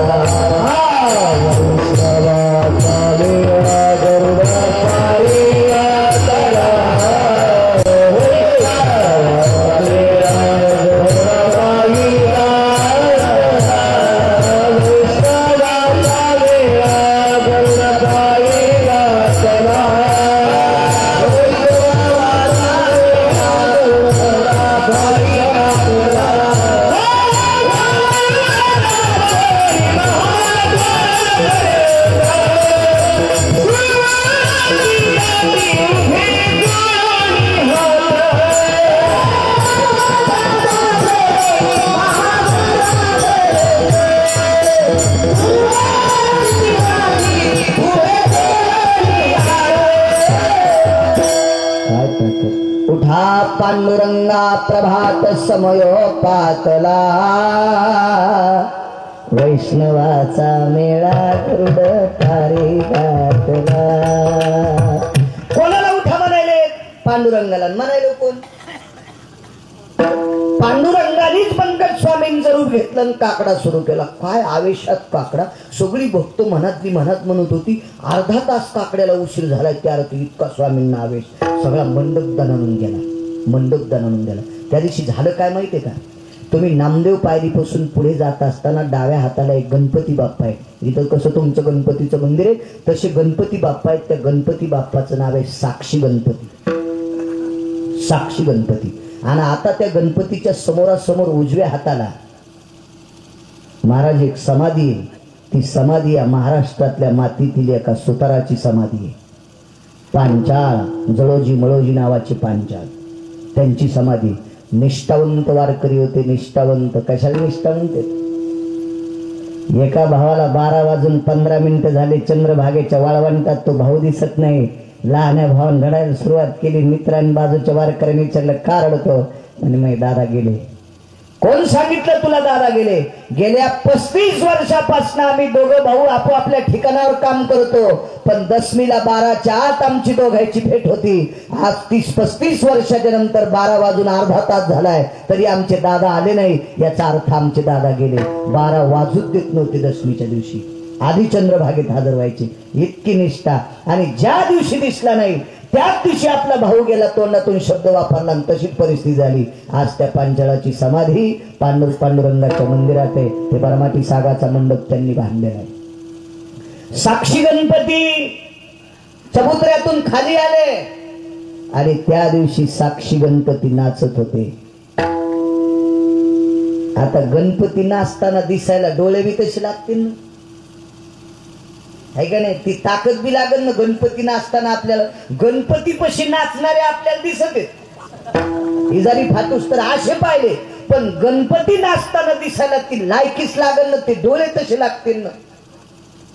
पांडुरंगा प्रभात समयोपातला वैष्णवाचा मेळा गरुड तारी घातला. कोणाला उठा म्हणायले? पांडुरंगाला. म्हणायले कोण? पांडुरंगानेच पंकज स्वामींचं रूप घेतलं आणि काकडा सुरू केला. काय आवेशात काकडा. सगळी भक्त मनातली मनात म्हणत होती अर्धा तास काकड्याला उशीर झाला त्या अर्थी इतका स्वामींना आवेश. सगळा मंडप दणाणून गेला. मंडप दणाणून गेला. त्या दिवशी झालं काय माहितीये का? तुम्ही नामदेव पायरीपासून पुढे जात असताना डाव्या हाताला एक गणपती बाप्पा आहे. इथं कसं तुमचं गणपतीचं मंदिर आहे तसे गणपती बाप्पा आहेत. त्या गणपती बाप्पाचं नाव आहे साक्षी गणपती. साक्षी गणपती. आणि आता त्या गणपतीच्या समोरासमोर उजव्या हाताला महाराज एक समाधी आहे. ती समाधी या महाराष्ट्रातल्या मातीतील एका सुताराची समाधी आहे. पांचाळ जळोजी मळोजी नावाची पांचाळ त्यांची समाधी. निष्ठावंत वारकरी होते. निष्ठावंत. कशाला निष्ठावंत? एका भावाला 12 वाजून 15 मिनिटं झाले चंद्रभागेच्या वाळवंटात. तो भाऊ दिसत नाही. लहान्या भावान घडायला सुरुवात केली. मित्रांनी बाजूच्या वारकऱ्यांनी विचारलं का रडतो? आणि मग दादा गेले. कोण सांगितलं तुला दादा गेले? गेल्या 35 वर्षापासून आम्ही दोघं भाऊ आपोआपल्या ठिकाणावर काम करतो. पण दशमीला 12च्या आत आमची दोघांची भेट होती. आज 30-35 वर्षाच्या नंतर 12 वाजून अर्धा तास झालाय तरी आमचे दादा आले नाही. याचा अर्थ आमचे दादा गेले. 12 वाजूच देत नव्हते दशमीच्या दिवशी. आधी चंद्रभागेत हजर व्हायचे. इतकी निष्ठा. आणि ज्या दिवशी दिसला नाही त्याच दिवशी आपला भाऊ गेला. तोंडातून शब्द वापरला आणि तशीच परिस्थिती झाली. आज त्या पांचाळाची समाधी पांडुरंगाच्या मंदिरात आहे. ते परमाटी सागाचा मंडप त्यांनी बांधलेला आहे. साक्षी गणपती चबुतऱ्यातून खाली आले आणि त्या दिवशी साक्षी गणपती नाचत होते. आता गणपती नाचताना दिसायला डोळे बी तसे लागतील ना, आहे का नाही? ती ताकद बी लागेल ना. गणपती नाचताना आपल्याला गणपती पशी नाचणारे आपल्याला दिसत आहेत. इजारी फातूस तर असे पाहिले पण गणपती नाचताना दिसायला ती लायकीच लागेल ना. ते डोळे तसे लागतील ना.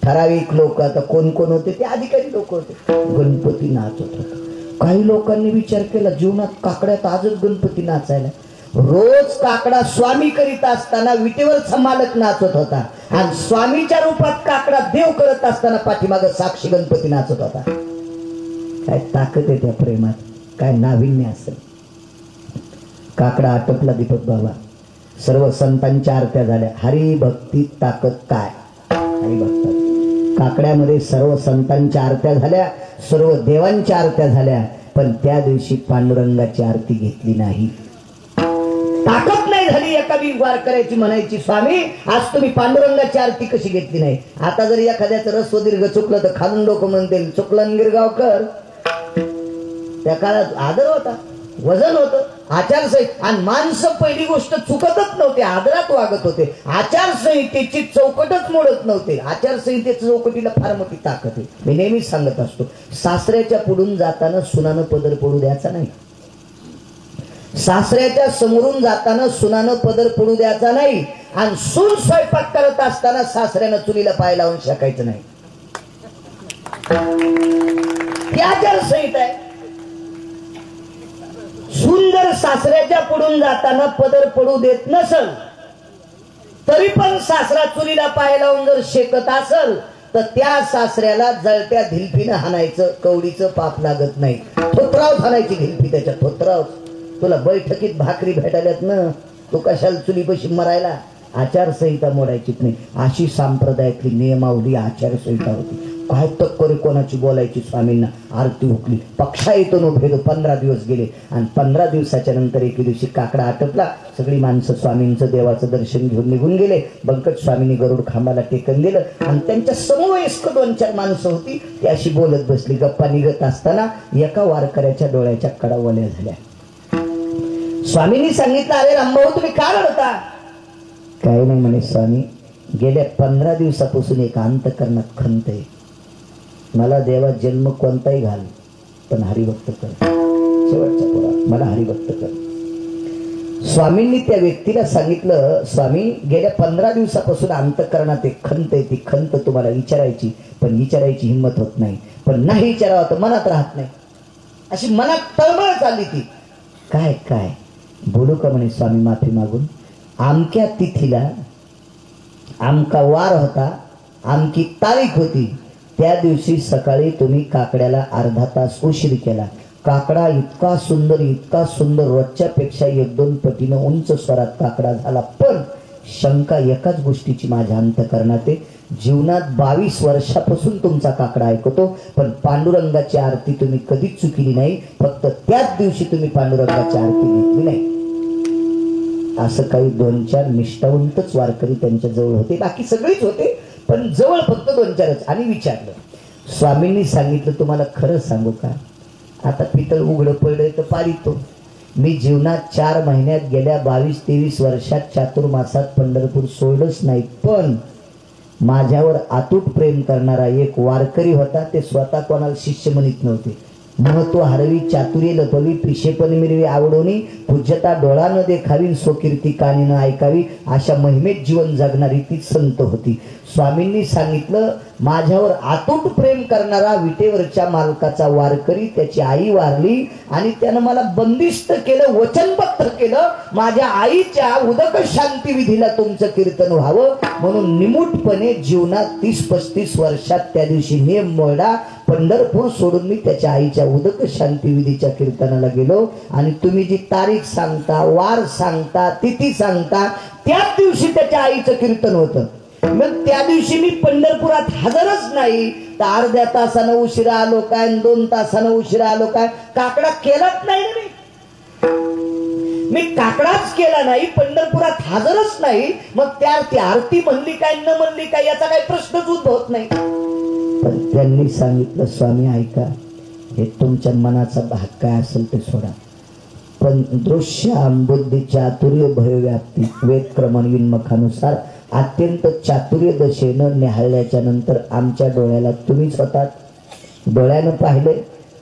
ठराविक लोक आता कोण कोण होते ते अधिकारी लोक होते. गणपती नाचत होते. काही लोकांनी विचार केला जीवनात काकड्यात आजच गणपती नाचायला. रोज काकडा स्वामी करीत असताना विटेवरचा मालक नाचत होता आणि स्वामीच्या रूपात काकडा देव करत असताना पाठीमाग साक्षी गणपती नाचत होता. काय ताकद आहे त्या प्रेमात. काय नाविन्य असेल. काकडा आटपला दीपक बाबा. सर्व संतांच्या आरत्या झाल्या. हरिभक्ती ताकद काय? हरिभक्त. काकड्यामध्ये सर्व संतांच्या आरत्या झाल्या. सर्व देवांच्या आरत्या झाल्या. पण त्या दिवशी पांडुरंगाची आरती घेतली नाही. ताकद नाही झाली एका बी वारकऱ्याची म्हणायची स्वामी आज तुम्ही पांडुरंगाची आरती कशी घेतली नाही. आता जर एखाद्याचं रस्व दीर्घ चुकलं तर खालून लोक म्हणतील चुकलन गिरगावकर. त्या काळात आदर होता. वजन होतं. आचारसंहिता. आणि माणसं पहिली गोष्ट चुकतच नव्हते. आदरात वागत होते. आचारसंहितेची चौकटच मोडत नव्हते. आचारसंहितेच्या चौकटीला फार मोठी ताकद आहे. मी नेहमीच सांगत असतो सासऱ्याच्या पुढून जाताना सुनानं पदर पडू द्यायचा नाही. सासऱ्याच्या समोरून जाताना सुनानं पदर पडू द्यायचा नाही. आणि सून स्वयंपाक करत असताना सासऱ्यानं चुलीला पाय लावून शेकायचं नाही. ती आचारसंहिता आहे. सून जर सासऱ्याच्या पुढून जाताना पदर पडू देत नसल तरी पण सासरा चुलीला पाय लावून जर शेकत असल तर त्या सासऱ्याला जळत्या धिलपीनं हाणायचं. कवडीचं पाप लागत नाही. थोत्राव हाणायची धिलपी त्याच्या. थोत्राव. तुला बैठकीत भाकरी भेटायल्यात ना तू कशाला चुलीपाशी मरायला. आचारसंहिता मोडायचीच नाही. अशी सांप्रदायातली नियमावली आचारसंहिता होती. काय तक्कर कोणाची बोलायची. स्वामींना आरती हुकली. पक्षा येतो नो भेद. 15 दिवस गेले आणि 15 दिवसाच्या नंतर एके दिवशी काकडा आटपला. सगळी माणसं स्वामींचं देवाचं दर्शन घेऊन निघून गेले. बंकट स्वामींनी गरुड खांबाला टेकन दिलं आणि त्यांच्या समवयस्क 2-4 माणसं होती ती अशी बोलत बसली. गप्पा निघत असताना एका वारकऱ्याच्या डोळ्याच्या कडा ओल्या झाल्या. स्वामींनी सांगितलं अरे रामभाऊ तुम्ही का रडता? काही नाही म्हणे स्वामी गेल्या 15 दिवसापासून एक अंतकरणात खंत आहे. मला देवा जन्म कोणताही घाल पण हरिभक्त कर. शेवटच्या पोरात मला हरिभक्त कर. स्वामींनी त्या व्यक्तीला सांगितलं स्वामी गेल्या 15 दिवसापासून अंतकरणात एक खंत आहे. ती खंत तुम्हाला विचारायची पण विचारायची हिंमत होत नाही. पण नाही विचारावं तर मनात राहत नाही. अशी मनात तळमळ चालली ती. काय काय बोलू का म्हणे स्वामी माफी मागून. आमक्या तिथीला आमका वार होता, आमकी तारीख होती, त्या दिवशी सकाळी तुम्ही काकड्याला अर्धा तास उशीर केला. काकडा इतका सुंदर रोजच्यापेक्षा 1-2 पटीनं उंच स्वरात काकडा झाला. पण शंका एकाच गोष्टीची माझ्या अंतःकरणात आहे. जीवनात 22 वर्षापासून तुमचा काकडा ऐकतो, पण पांडुरंगाची आरती तुम्ही कधीच चुकली नाही. फक्त त्याच दिवशी तुम्ही पांडुरंगाची आरती घेतली नाही. असं काही 2-4 निष्ठावंतच वारकरी त्यांच्या जवळ होते, बाकी सगळेच होते, पण जवळ फक्त 2-4च. आणि विचारलं, स्वामींनी सांगितलं तुम्हाला खरं सांगू का, आता पितळ उघडं पडलं तर पारितो. मी जीवनात 4 महिन्यात गेल्या 22-23 वर्षात चातुर्मासात पंढरपूर सोडलंच नाही. पण माझ्यावर अतूट प्रेम करणारा एक वारकरी होता. ते स्वतः कोणाला शिष्य म्हणत नव्हते. महत्व हरवी, चातुर्य लपवी, पिशेपण मिरवी आवडोनी, पूज्यता डोळा न देखावी, स्वकीर्ती कानी न ऐकावी, अशा महिमेत जीवन जगणारी ती संत होती. स्वामींनी सांगितलं, माझ्यावर अतूट प्रेम करणारा विटेवरच्या मालकाचा वारकरी, त्याची आई वारली आणि त्यानं मला बंदिस्त केलं, वचनबद्ध केलं, माझ्या आईच्या उदक शांती विधीला तुमचं कीर्तन व्हावं म्हणून निमूटपणे जीवनात 30-35 वर्षात त्या दिवशी नियम मोडला. पंढरपूर सोडून मी त्याच्या आईच्या उदक शांती विधीच्या कीर्तनाला गेलो. आणि तुम्ही जी तारीख सांगता, वार सांगता, तिथी सांगता, त्याच दिवशी त्याच्या आईचं कीर्तन होतं. मग त्या दिवशी मी पंढरपुरात हजरच नाही तर अर्ध्या तासानं उशिरा आलो काय, 2 तासानं उशिरा आलो काय, काकडा केलाच नाही ना. मी काकडाच केला नाही, पंढरपुरात हजरच नाही. मग ती आरती म्हणली काय न म्हणली काय याचा काही प्रश्नच उद्भवत नाही. पण त्यांनी सांगितलं, स्वामी ऐका, हे तुमच्या मनाचा भाग काय असेल ते सोडा, पण दृश्य बुद्धी चातुर्य भयव्याप्ती वेद क्रमणविन्मुखानुसार अत्यंत चातुर्य दशेनं निहाळल्याच्या नंतर आमच्या डोळ्याला तुम्हीच होतात. डोळ्यानं पाहिले,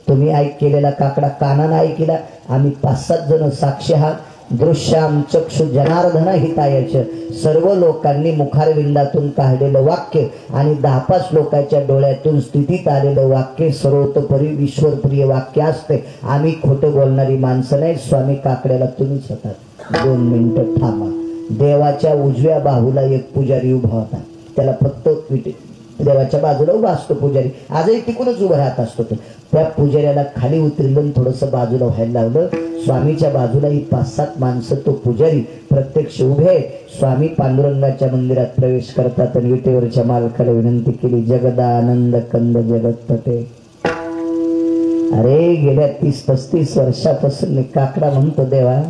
तुम्ही केलेला काकडा कानानं ऐकला. आम्ही 5-7 जण साक्षी आहात. दृश्याम चक्षु जनार्दन हितायच, सर्व लोकांनी मुखारविंदातून काढलेलं वाक्य आणि 10-5 लोकांच्या डोळ्यातून स्थितीत आलेलं वाक्य सर्वतोपरी ईश्वरप्रिय वाक्य असते. आम्ही खोटं बोलणारी माणसं नाही. स्वामी काकड्याला तुम्हीच होतात. 2 मिनिटं थांबा. देवाच्या उजव्या बाजूला एक पुजारी उभा होता. त्याला फक्त देवाच्या बाजूला उभा असतो पुजारी, आजही तिकडूनच उभा राहत असतो. त्या पुजाऱ्याला खाली उतरलं, थोडंसं बाजूला व्हायला लागलं. स्वामीच्या बाजूला ही 5-7 माणसं, तो पुजारी प्रत्यक्ष उभे. स्वामी पांडुरंगाच्या मंदिरात प्रवेश करतात आणि विटेवरच्या मालकाला विनंती केली, जगदानंद कंद जगतपते, अरे गेल्या 30-35 वर्षापासून मी काकडा म्हणतो देवा,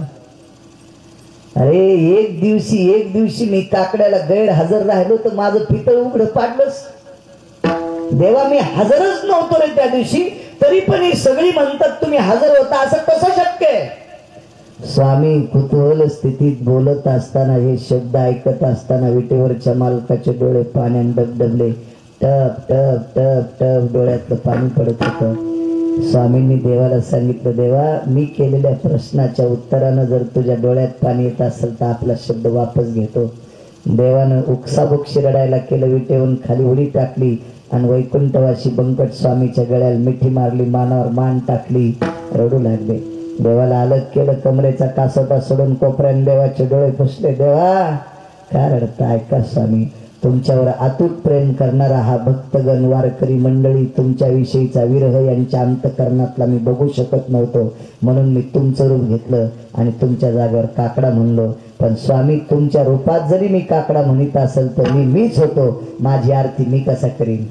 अरे एक दिवशी मी काकड्याला गैरहजर राहिलो तर माझं पितळ उघडं पाडलंस देवा. मी हजरच नव्हतो रे त्या दिवशी, तरी पण ही सगळी म्हणतात तुम्ही हजर होता, असं कसं शक्य आहे. स्वामी कुतूहल स्थितीत बोलत असताना, हे शब्द ऐकत असताना विटेवरच्या मालकाचे डोळे पाण्याने डबडबले. टप टप टप टप डोळ्यातलं पाणी पडत होतं. स्वामींनी देवाला सांगितलं, देवा मी केलेल्या प्रश्नाच्या उत्तरानं जर तुझ्या डोळ्यात पाणी येत असेल तर आपला शब्द वापस घेतो. देवानं उकसाबुक्शी रडायला केलं. विटेवून खाली उडी टाकली आणि वैकुंठवासी बंकट स्वामीच्या गळ्याला मिठी मारली, मानावर मान टाकली, रडू लागले. देवाला अलग केलं, कमरेचा कासोटा सोडून कोपऱ्याने देवाचे डोळे पुसले. देवा काय रडता, ऐका स्वामी, तुमच्यावर अतूट प्रेम करणारा हा भक्तगण वारकरी मंडळी, तुमच्या विषयीचा विरह यांच्या अंतःकरणातला मी बघू शकत नव्हतो, म्हणून मी तुमचं रूप घेतलं आणि तुमच्या जागेवर काकडा म्हणलो. पण स्वामी तुमच्या रूपात जरी मी काकडा म्हणत असेल तर मीच होतो, माझी आरती मी कसा करीन.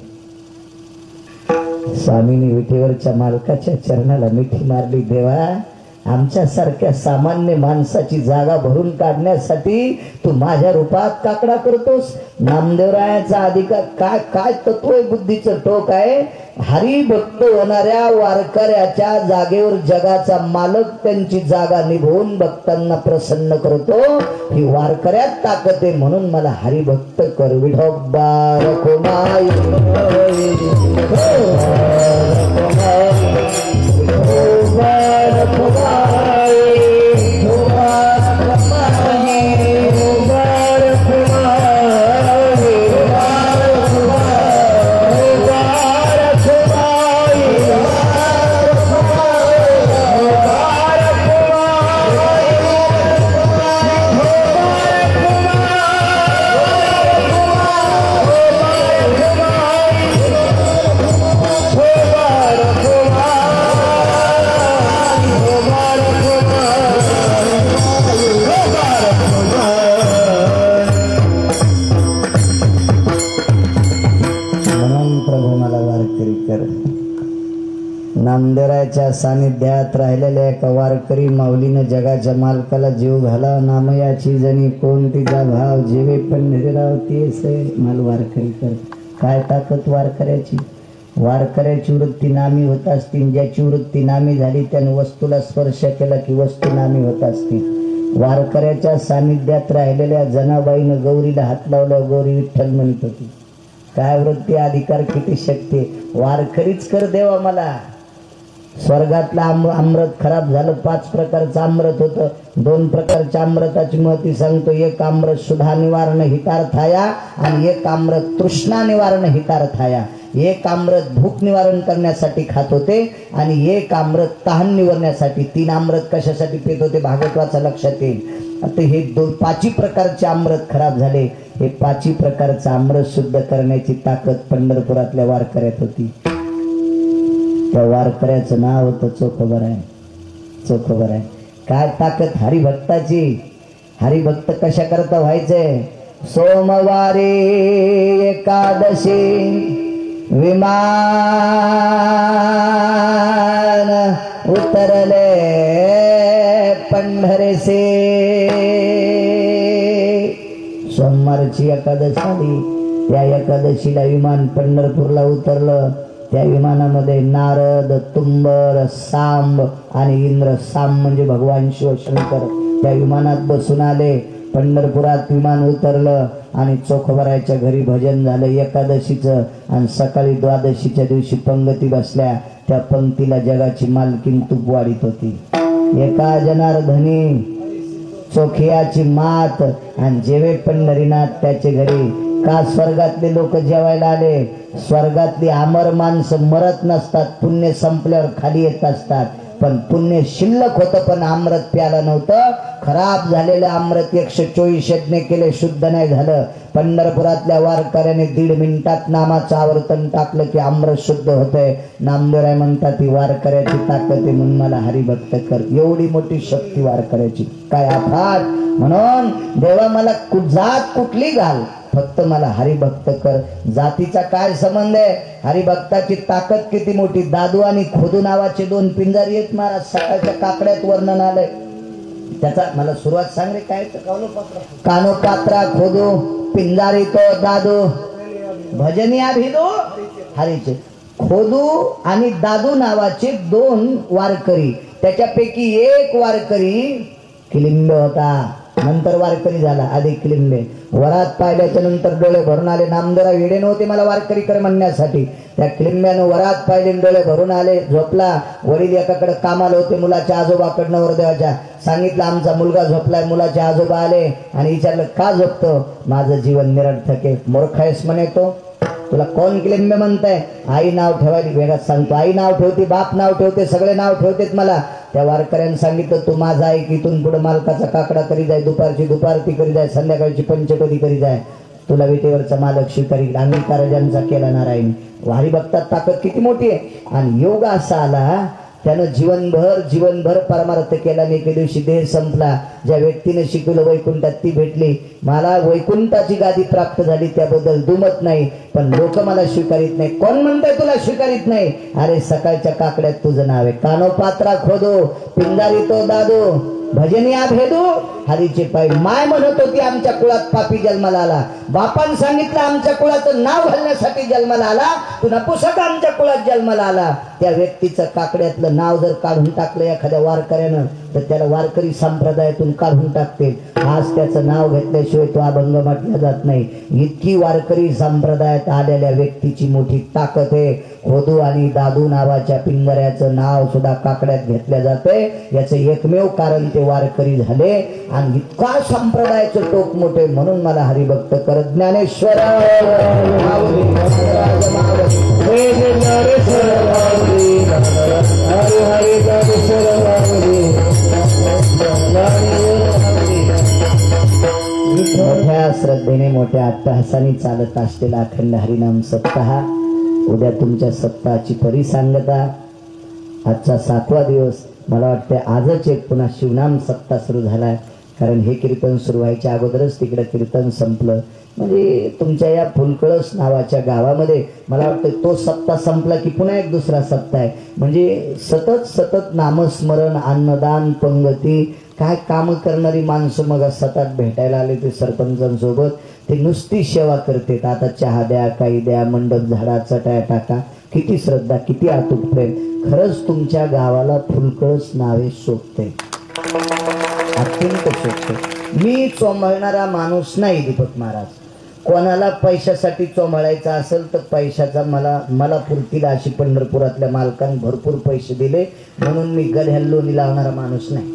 स्वामींनी विटेवरच्या मालकाच्या चरणाला मिठी मारली. देवा आमच्यासारख्या सामान्य माणसाची जागा भरून काढण्यासाठी तू माझ्या रूपात काकडा करतोस. नामदेवरायाचा अधिकार काय काय तत्व आहे, बुद्धीचं टोक आहे. हरिभक्त होणाऱ्या वारकऱ्याच्या जागेवर जगाचा मालक त्यांची जागा निभवून भक्तांना प्रसन्न करतो. ही वारकऱ्यात ताकद आहे, म्हणून मला हरिभक्त कर. विठोबा रखुमाई नामदेवरायाच्या सानिध्यात राहिलेल्या एका वारकरी माऊलीनं जगाच्या मालकाला जीव घाला नामयाची जणी कोण तिचा भाव जीवे पण निरावती असे माल वारकरी कर. काय ताकद वारकऱ्याची. वारकऱ्याची वृत्ती नामी होत असतील. ज्याची वृत्ती नामी झाली त्याने वस्तूला स्पर्श केला की वस्तू नामी होत असतील. वारकऱ्याच्या सानिध्यात राहिलेल्या जनाबाईनं गौरीला हात लावला. गौरी विठ्ठल म्हणत होती. काय वृत्ती अधिकार किती शक्ती. वारकरीच कर देवा मला. स्वर्गातलं अमृत खराब झालं. 5 प्रकारचं अमृत होतं. 2 प्रकारच्या अमृताची महती सांगतो. एक अमृत सुधा निवारण हितार्थाया आणि एक अमृत तृष्णा निवारण हितार्थाया. एक अमृत भूक निवारण करण्यासाठी खात होते आणि एक अमृत तहान निवारण्यासाठी. 3 अमृत कशासाठी पित होते भागवताचं लक्षात येईल. आता हे 5 प्रकारचे अमृत खराब झाले. हे 5 प्रकारचं अमृत शुद्ध करण्याची ताकद पंढरपुरातल्या वारकऱ्यात होती. त्या वारकऱ्याचं नाव होतं चोखोबराय. चोखोबराय. काय ताकद हरिभक्ताची. हरिभक्त कशा करता व्हायचे. सोमवारी एकादशी विमान उतरले पंढरीसे. सोमवारची एकादशी आली. त्या एकादशीला विमान पंढरपूरला उतरलं. त्या विमानामध्ये नारद तुंबर सांब आणि इंद्र. सांब म्हणजे भगवान शिवशंकर त्या विमानात बसून आले. पंढरपुरात विमान उतरलं आणि चोखोबरायच्या घरी भजन झालं एकादशीचं. आणि सकाळी द्वादशीच्या दिवशी पंगती बसल्या. त्या पंक्तीला जगाची मालकीन तूप वाढीत होती. एका जनार्दनी चोखियाची मात आणि जेवे पंढरीनाथ त्याचे घरी. का स्वर्गातले लोक जेवायला आले. स्वर्गातली अमर माणसं मरत नसतात. पुण्य संपल्यावर खाली येत असतात. पण पुण्य शिल्लक होतं पण अमृत प्याला नव्हतं. खराब झालेलं अमृत 124 यज्ञ केले शुद्ध नाही झालं. पंढरपुरातल्या वारकऱ्याने 1.5 मिनिटात नामाचं आवर्तन टाकलं की अमृत शुद्ध होतंय. नामदेवराय म्हणतात ही वारकऱ्याची ताकद आहे म्हणून मला हरिभक्त कर. एवढी मोठी शक्ती वारकऱ्याची. काय अफाट. म्हणून देवा मला जात कुठली घाल फक्त मला हरिभक्त कर. जातीचा काय संबंध आहे. हरिभक्ताची ताकद किती मोठी. दादू आणि खोदू नावाचे 2 पिंजारी आहेत महाराज. सकाळच्या काकड्यात वर्णन आलंय त्याचा. मला सुरुवात सांग रे. काय कानोपात्रा खोदू पिंजारी तो दादू भजनिया भिदू हरीचे. खोदू आणि दादू नावाचे 2 वारकरी. त्याच्यापैकी एक वारकरी किलिंब होता. नंतर वारकरी झाला. आधी किलिंबे. वरात पाहिल्याच्या नंतर डोळे भरून आले. नामदेवराव वेडे नव्हते मला वारकरी कर म्हणण्यासाठी. त्या किलिंब्यानं वरात पाहिले डोळे भरून आले. झोपला. वडील एकाकडे कामाला होते. मुलाच्या आजोबाकडनं वरदेवाच्या सांगितलं आमचा मुलगा झोपलाय. मुलाचे आजोबा आले आणि विचारलं का झोपतो. माझं जीवन निरर्थक आहे. मूर्ख आहेस म्हणे तो. तुला कोण किलिंबे म्हणताय. आई नाव ठेवायला वेगळाच सांगतो. आई नाव ठेवते. बाप नाव ठेवते. सगळे नाव ठेवतेत मला. त्या वारकऱ्यानं सांगितलं तू माझा आहे की इथून पुढे मालकाचा काकडा करी जाय. दुपारची दुपारती करी जाय. संध्याकाळची पंचपदी करी जाय. तुला विटेवरचा मालक स्वीकारी. अंगीकार ज्यांचा केला नारायण. हरिभक्तात ताकद किती मोठी आहे. आणि योग असा आला त्यानं जीवनभर परमार्थ केला. एके दिवशी देह संपला. ज्या व्यक्तीने शिकवलं वैकुंठात ती भेटली. मला वैकुंठाची गादी प्राप्त झाली त्याबद्दल दुमत नाही. पण लोक मला स्वीकारित नाही. कोण म्हणताय तुला स्वीकारित नाही. अरे सकाळच्या काकड्यात तुझं नाव आहे. कानोपात्रा खोदो पिंजारी तो दादू भजनिया भेदू हरीचे पाय. माय म्हणत होती आमच्या कुळात पापी जन्माला आला. बापान सांगितलं आमच्या कुळाचं नाव घालण्यासाठी जन्माला आला. तू नपुसक आमच्या कुळात जन्माला आला. त्या व्यक्तीचं काकड्यातलं नाव जर काढून टाकलं एखाद्या वारकऱ्यानं तर त्याला वारकरी संप्रदायातून काढून टाकते. आज त्याचं नाव घेतल्याशिवाय तो अभंग म्हटला जात नाही. इतकी वारकरी संप्रदायात आलेल्या व्यक्तीची मोठी ताकद आहे. खोदू आणि दादू नावाच्या पिंजऱ्याचं नाव सुद्धा काकड्यात घेतल्या जाते. याचं एकमेव कारण ते वारकरी झाले. आणि इतका संप्रदायाचं टोक मोठे म्हणून मला हरिभक्त कर. ज्ञानेश्वर मोठ्या श्रद्धेने मोठ्या अट्टहासाने चालत असलेला अखंड हरिनाम सप्ताह. उद्या तुमच्या सप्ताहाची परिसांगता. आजचा 7वा दिवस. मला वाटतं आजच एक पुन्हा शिवनाम सप्ताह सुरू झालाय. कारण हे कीर्तन सुरू व्हायच्या अगोदरच तिकडे कीर्तन संपलं. म्हणजे तुमच्या या फुलकळस नावाच्या गावामध्ये मला वाटतं तो सप्ताह संपला की पुन्हा एक दुसरा सप्ताह आहे. म्हणजे सतत सतत नामस्मरण, अन्नदान, पंगती, काय काम करणारी माणसं मग सतत भेटायला आले ते सरपंचांसोबत. ते नुसती सेवा करते. आता चहा द्या, काही द्या, मंडप झाडा, चटाया टाका. किती श्रद्धा, किती अतूट प्रेम. खरंच तुमच्या गावाला फुलकळस नावे शोभते, अत्यंत शोभते. मी चोंबळणारा माणूस नाही दीपक महाराज. कोणाला पैशासाठी चोंबळायचा असेल तर पैशाचा मला पुरतील अशी पंढरपुरातल्या मालकांनी भरपूर पैसे दिले म्हणून मी गध्याला लोणी लावणारा माणूस नाही.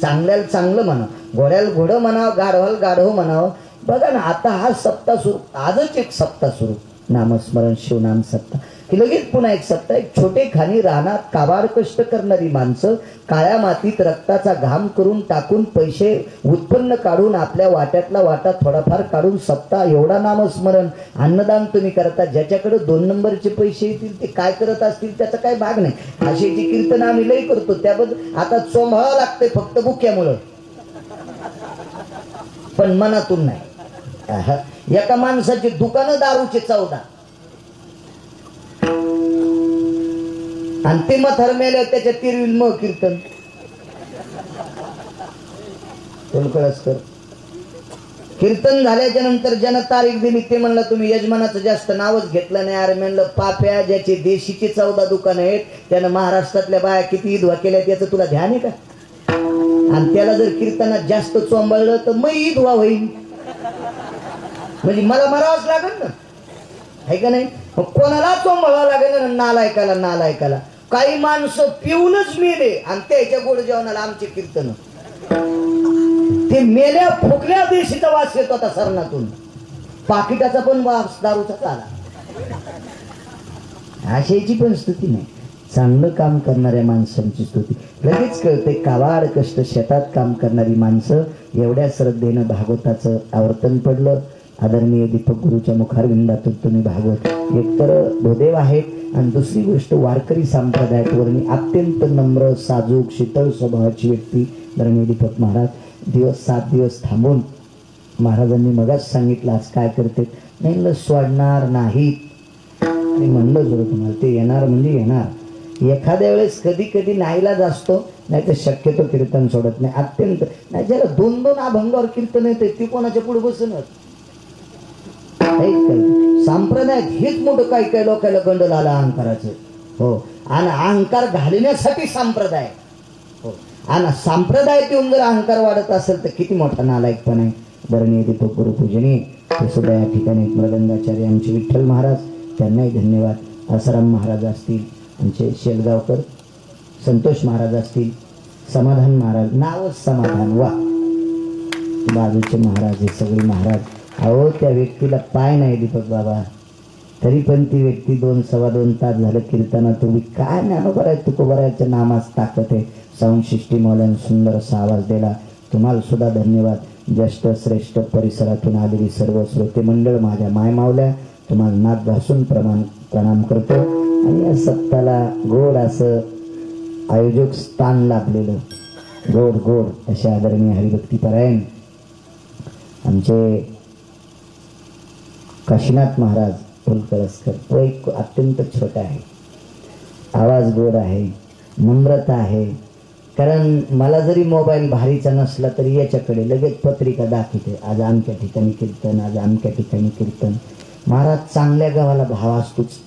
चांगल्याला चांगलं म्हणावं, घोड्याला घोडं म्हणावं, गाढवाला गाढव म्हणावं. बघा ना, आता हा सप्ताह सुरू, आजच एक सप्ताह सुरू, नामस्मरण शिवनाम सप्ताह, की लगेच पुन्हा एक सप्ताह. एक छोटे खाणी रानात काबाड कष्ट करणारी माणसं काळ्या मातीत रक्ताचा घाम करून टाकून पैसे उत्पन्न काढून आपल्या वाट्यातला वाटा थोडाफार काढून सप्ताह एवढा नामस्मरण अन्नदान तुम्ही करता. ज्याच्याकडे 2 नंबरचे पैसे येतील ते काय करत असतील त्याचा काही भाग नाही. अशी जी कीर्तन आम्ही लई करतो त्याबद्दल आता चोंभाळावं लागते फक्त बुक्यामुळं, पण मनातून नाही. एका माणसाची दुकानं दारूचे 14 आणि ते मथर मेले त्याच्या तिरविल मग कीर्तन फुलकळसकर. कीर्तन झाल्याच्या नंतर ज्यानं तारीख दिली ते म्हणलं तुम्ही यजमानाचं जास्त नावच घेतलं नाही. अरे म्हणलं पाप्या, ज्याचे देशीचे 14 दुकान आहेत त्यानं महाराष्ट्रातल्या बाया किती ईदवा केल्या त्याचं तुला ध्यान आहे का? आणि त्याला जर कीर्तनात जास्त चोंबळलं तर मग ईदवा होईल. म्हणजे मला मरावंच लागेल ना, आहे का नाही? मग कोणाला चोंबळावं लागेल ना, नालायकाला. नालायकाला काही माणसं पिऊनच मेले आणि त्याच्या गोड जेवणाला आमचे कीर्तन. ते मेल्या फुकल्या देशीचा वास येतो आता सरणातून, पाकिटाचा पण वास दारूचा आला. अशाची पण स्तुती नाही, चांगलं काम करणाऱ्या माणसांची स्तुती. लगेच कळते कावाड कष्ट शेतात काम करणारी माणसं. एवढ्या श्रद्धेनं भागवताचं आवर्तन पडलं. आदरणीय दीपक गुरुच्या मुखारविंदातून तुम्ही भागवत एकतर भूदेव आहेत आणि दुसरी गोष्ट वारकरी संप्रदायावरणी अत्यंत नम्र, साजूक, शीतल स्वभावाची व्यक्ती आदरणीय दीपक महाराज. 7 दिवस थांबून महाराजांनी मगाच सांगितलं आज काय करते. नाही सोडणार नाहीत. मी म्हणलं जरूर तुम्हाला ते येणार म्हणजे येणार. एखाद्या वेळेस कधी कधी नाईलाज असतो, नाही तर शक्यतो कीर्तन सोडत नाही. अत्यंत नाही, ज्याला 2-2 अभंगावर कीर्तन येते ती कोणाच्या पुढे बसणार. संप्रदायात हेच मोठं काही लोकांना गंडल आला अहंकाराचं. हो, आणि अहंकार घालण्यासाठी संप्रदाय. हो, आणि संप्रदायात येऊन जर अहंकार वाढत असेल तर किती मोठा नालायकपण आहे. बरणी दीपक गुरुपूजनी ते सुद्धा या ठिकाणी मृदंगाचार्य आमचे विठ्ठल महाराज, त्यांनाही धन्यवाद. आसाराम महाराज असतील, आमचे शेलगावकर संतोष महाराज असतील, समाधान महाराज, नावच समाधान, वा बाजूचे महाराज, हे सगळे महाराज. अहो त्या व्यक्तीला पाय नाही दीपक बाबा, तरी पण ती व्यक्ती 2-2.25 तास झालं कीर्तनात. तुम्ही काय ज्ञानोबा तुकोबराच्या नामास ताकद आहे. साऊंड सिस्टीम वाल्यानं सुंदर असा आवाज दिला. तुम्हाला सुद्धा धन्यवाद. ज्येष्ठ श्रेष्ठ परिसरातून आलेली सर्व श्रोते मंडळ, माझ्या माय मावल्या, तुम्हाला नाक घासून प्रणाम करतो. आणि या सप्ताहाला गोड असं आयोजक स्थान लाभलेलं, गोड गोड अशा आदरणीय हरिभक्तीपरायण आमचे काशीनाथ महाराज फुलकळसकर. तो एक अत्यंत छोटा आहे, आवाज गोड आहे, नम्रता आहे. कारण मला जरी मोबाईल भारीचा नसला तरी याच्याकडे लगेच पत्रिका दाखवते, आज आमच्या ठिकाणी कीर्तन, आज आमच्या ठिकाणी कीर्तन. महाराज चांगल्या गावाला भाव असतोच.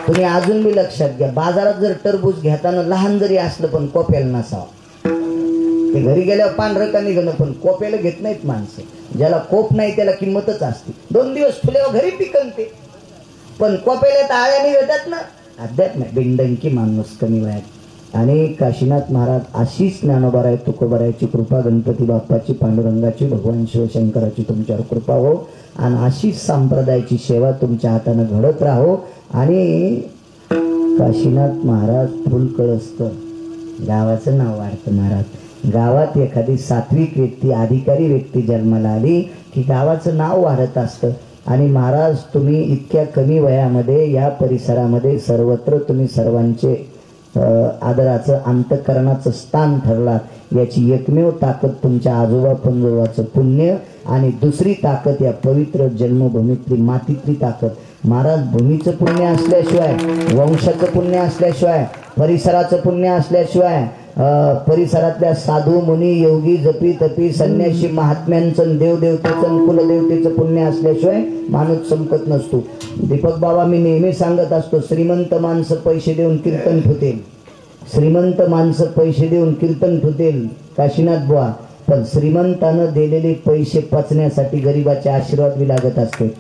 तुम्ही अजून बी लक्षात घ्या, बाजारात जर टरबूज घेताना लहान जरी असलं पण कोप्याला नसावं. ते घरी गेल्यावर पांढरं का निघणं, पण कोप्याला घेत नाहीत माणसं. ज्याला कोप नाही त्याला किंमतच असते. 2 दिवस फुल्यावर घरी पिकन ते, पण कोप्याला तर आळ्या निघतात ना. अध्यात्म बिंडंकी माणूस कमी वयात. आणि काशीनाथ महाराज अशीच ज्ञानोबाराय तुकोबारायची कृपा, गणपती बाप्पाची, पांडुरंगाची, भगवान शिवशंकराची तुमच्यावर कृपा हो. आणि अशीच संप्रदायाची सेवा तुमच्या हाताने घडत राहो. आणि काशीनाथ महाराज फुलकळसकर गावाचं नाव वाढतं. महाराज गावात एखादी सात्विक व्यक्ती, अधिकारी व्यक्ती जन्माला आली की गावाचं नाव वाढत असतं. आणि महाराज तुम्ही इतक्या कमी वयामध्ये या परिसरामध्ये सर्वत्र तुम्ही सर्वांचे आदराचं अंतःकरणाचं स्थान ठरला. याची एकमेव ताकद तुमच्या आजोबा पंजोबाचं पुण्य आणि दुसरी ताकद या पवित्र जन्मभूमीतली मातीतली ताकद. महाराज, भूमीचं पुण्य असल्याशिवाय, वंशाचं पुण्य असल्याशिवाय, परिसराचं पुण्य असल्याशिवाय, परिसरातल्या साधू मुनी योगी जपी तपी संन्यासी महात्म्यांचं देवदेवतेचं कुलदेवतेचं पुण्य असल्याशिवाय माणूस संपत नसतो. दीपक बाबा, मी नेहमी सांगत असतो, श्रीमंत माणसं पैसे देऊन कीर्तन ठुतेल, श्रीमंत माणसं पैसे देऊन कीर्तन ठुतेल काशीनाथ बुवा, पण श्रीमंतानं दिलेले पैसे पचण्यासाठी गरिबाचे आशीर्वाद बी लागत असते.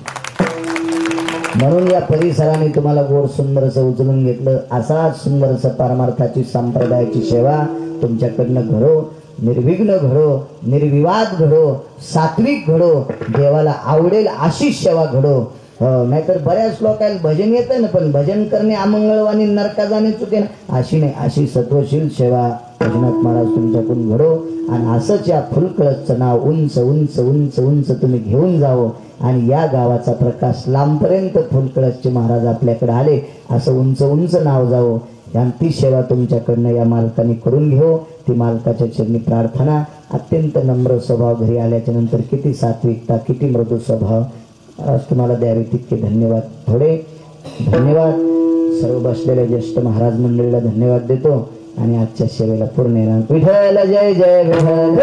म्हणून या परिसराने तुम्हाला गोड सुंदरसं उचलून घेतलं. असा सुंदरसं परमार्थाची संप्रदायाची सेवा तुमच्याकडनं घडो, निर्विघ्न घडो, निर्विवाद घडो, सात्विक घडो, देवाला आवडेल अशी सेवा घडो. नाहीतर बऱ्याच लोकांना भजन येतं ना, पण भजन करणे अमंगळवाणी नरका जाणे चुके ना, अशी नाही, अशी सत्वशील सेवा भजनात महाराज तुमच्याकडून घडो. आणि असंच या फुलकळसचं नाव उंच उंच उंच उंच तुम्ही घेऊन जावं आणि या गावाचा प्रकाश लांबपर्यंत फुलकळसचे महाराज आपल्याकडे आले असं उंच उंच नाव जावं. आणि ती सेवा तुमच्याकडनं या मालकाने करून घेऊ. ती मालकाच्या चरणी प्रार्थना. अत्यंत नम्र स्वभाव, घरी आल्याच्या नंतर किती सात्विकता, किती मृदू स्वभाव. आज तुम्हाला द्यावे तितके धन्यवाद. थोडे धन्यवाद सर्व बसलेल्या ज्येष्ठ महाराज मंडळीला धन्यवाद देतो आणि आजच्या सेवेला पूर्ण विठ्ठल जय जय विठ्ठल.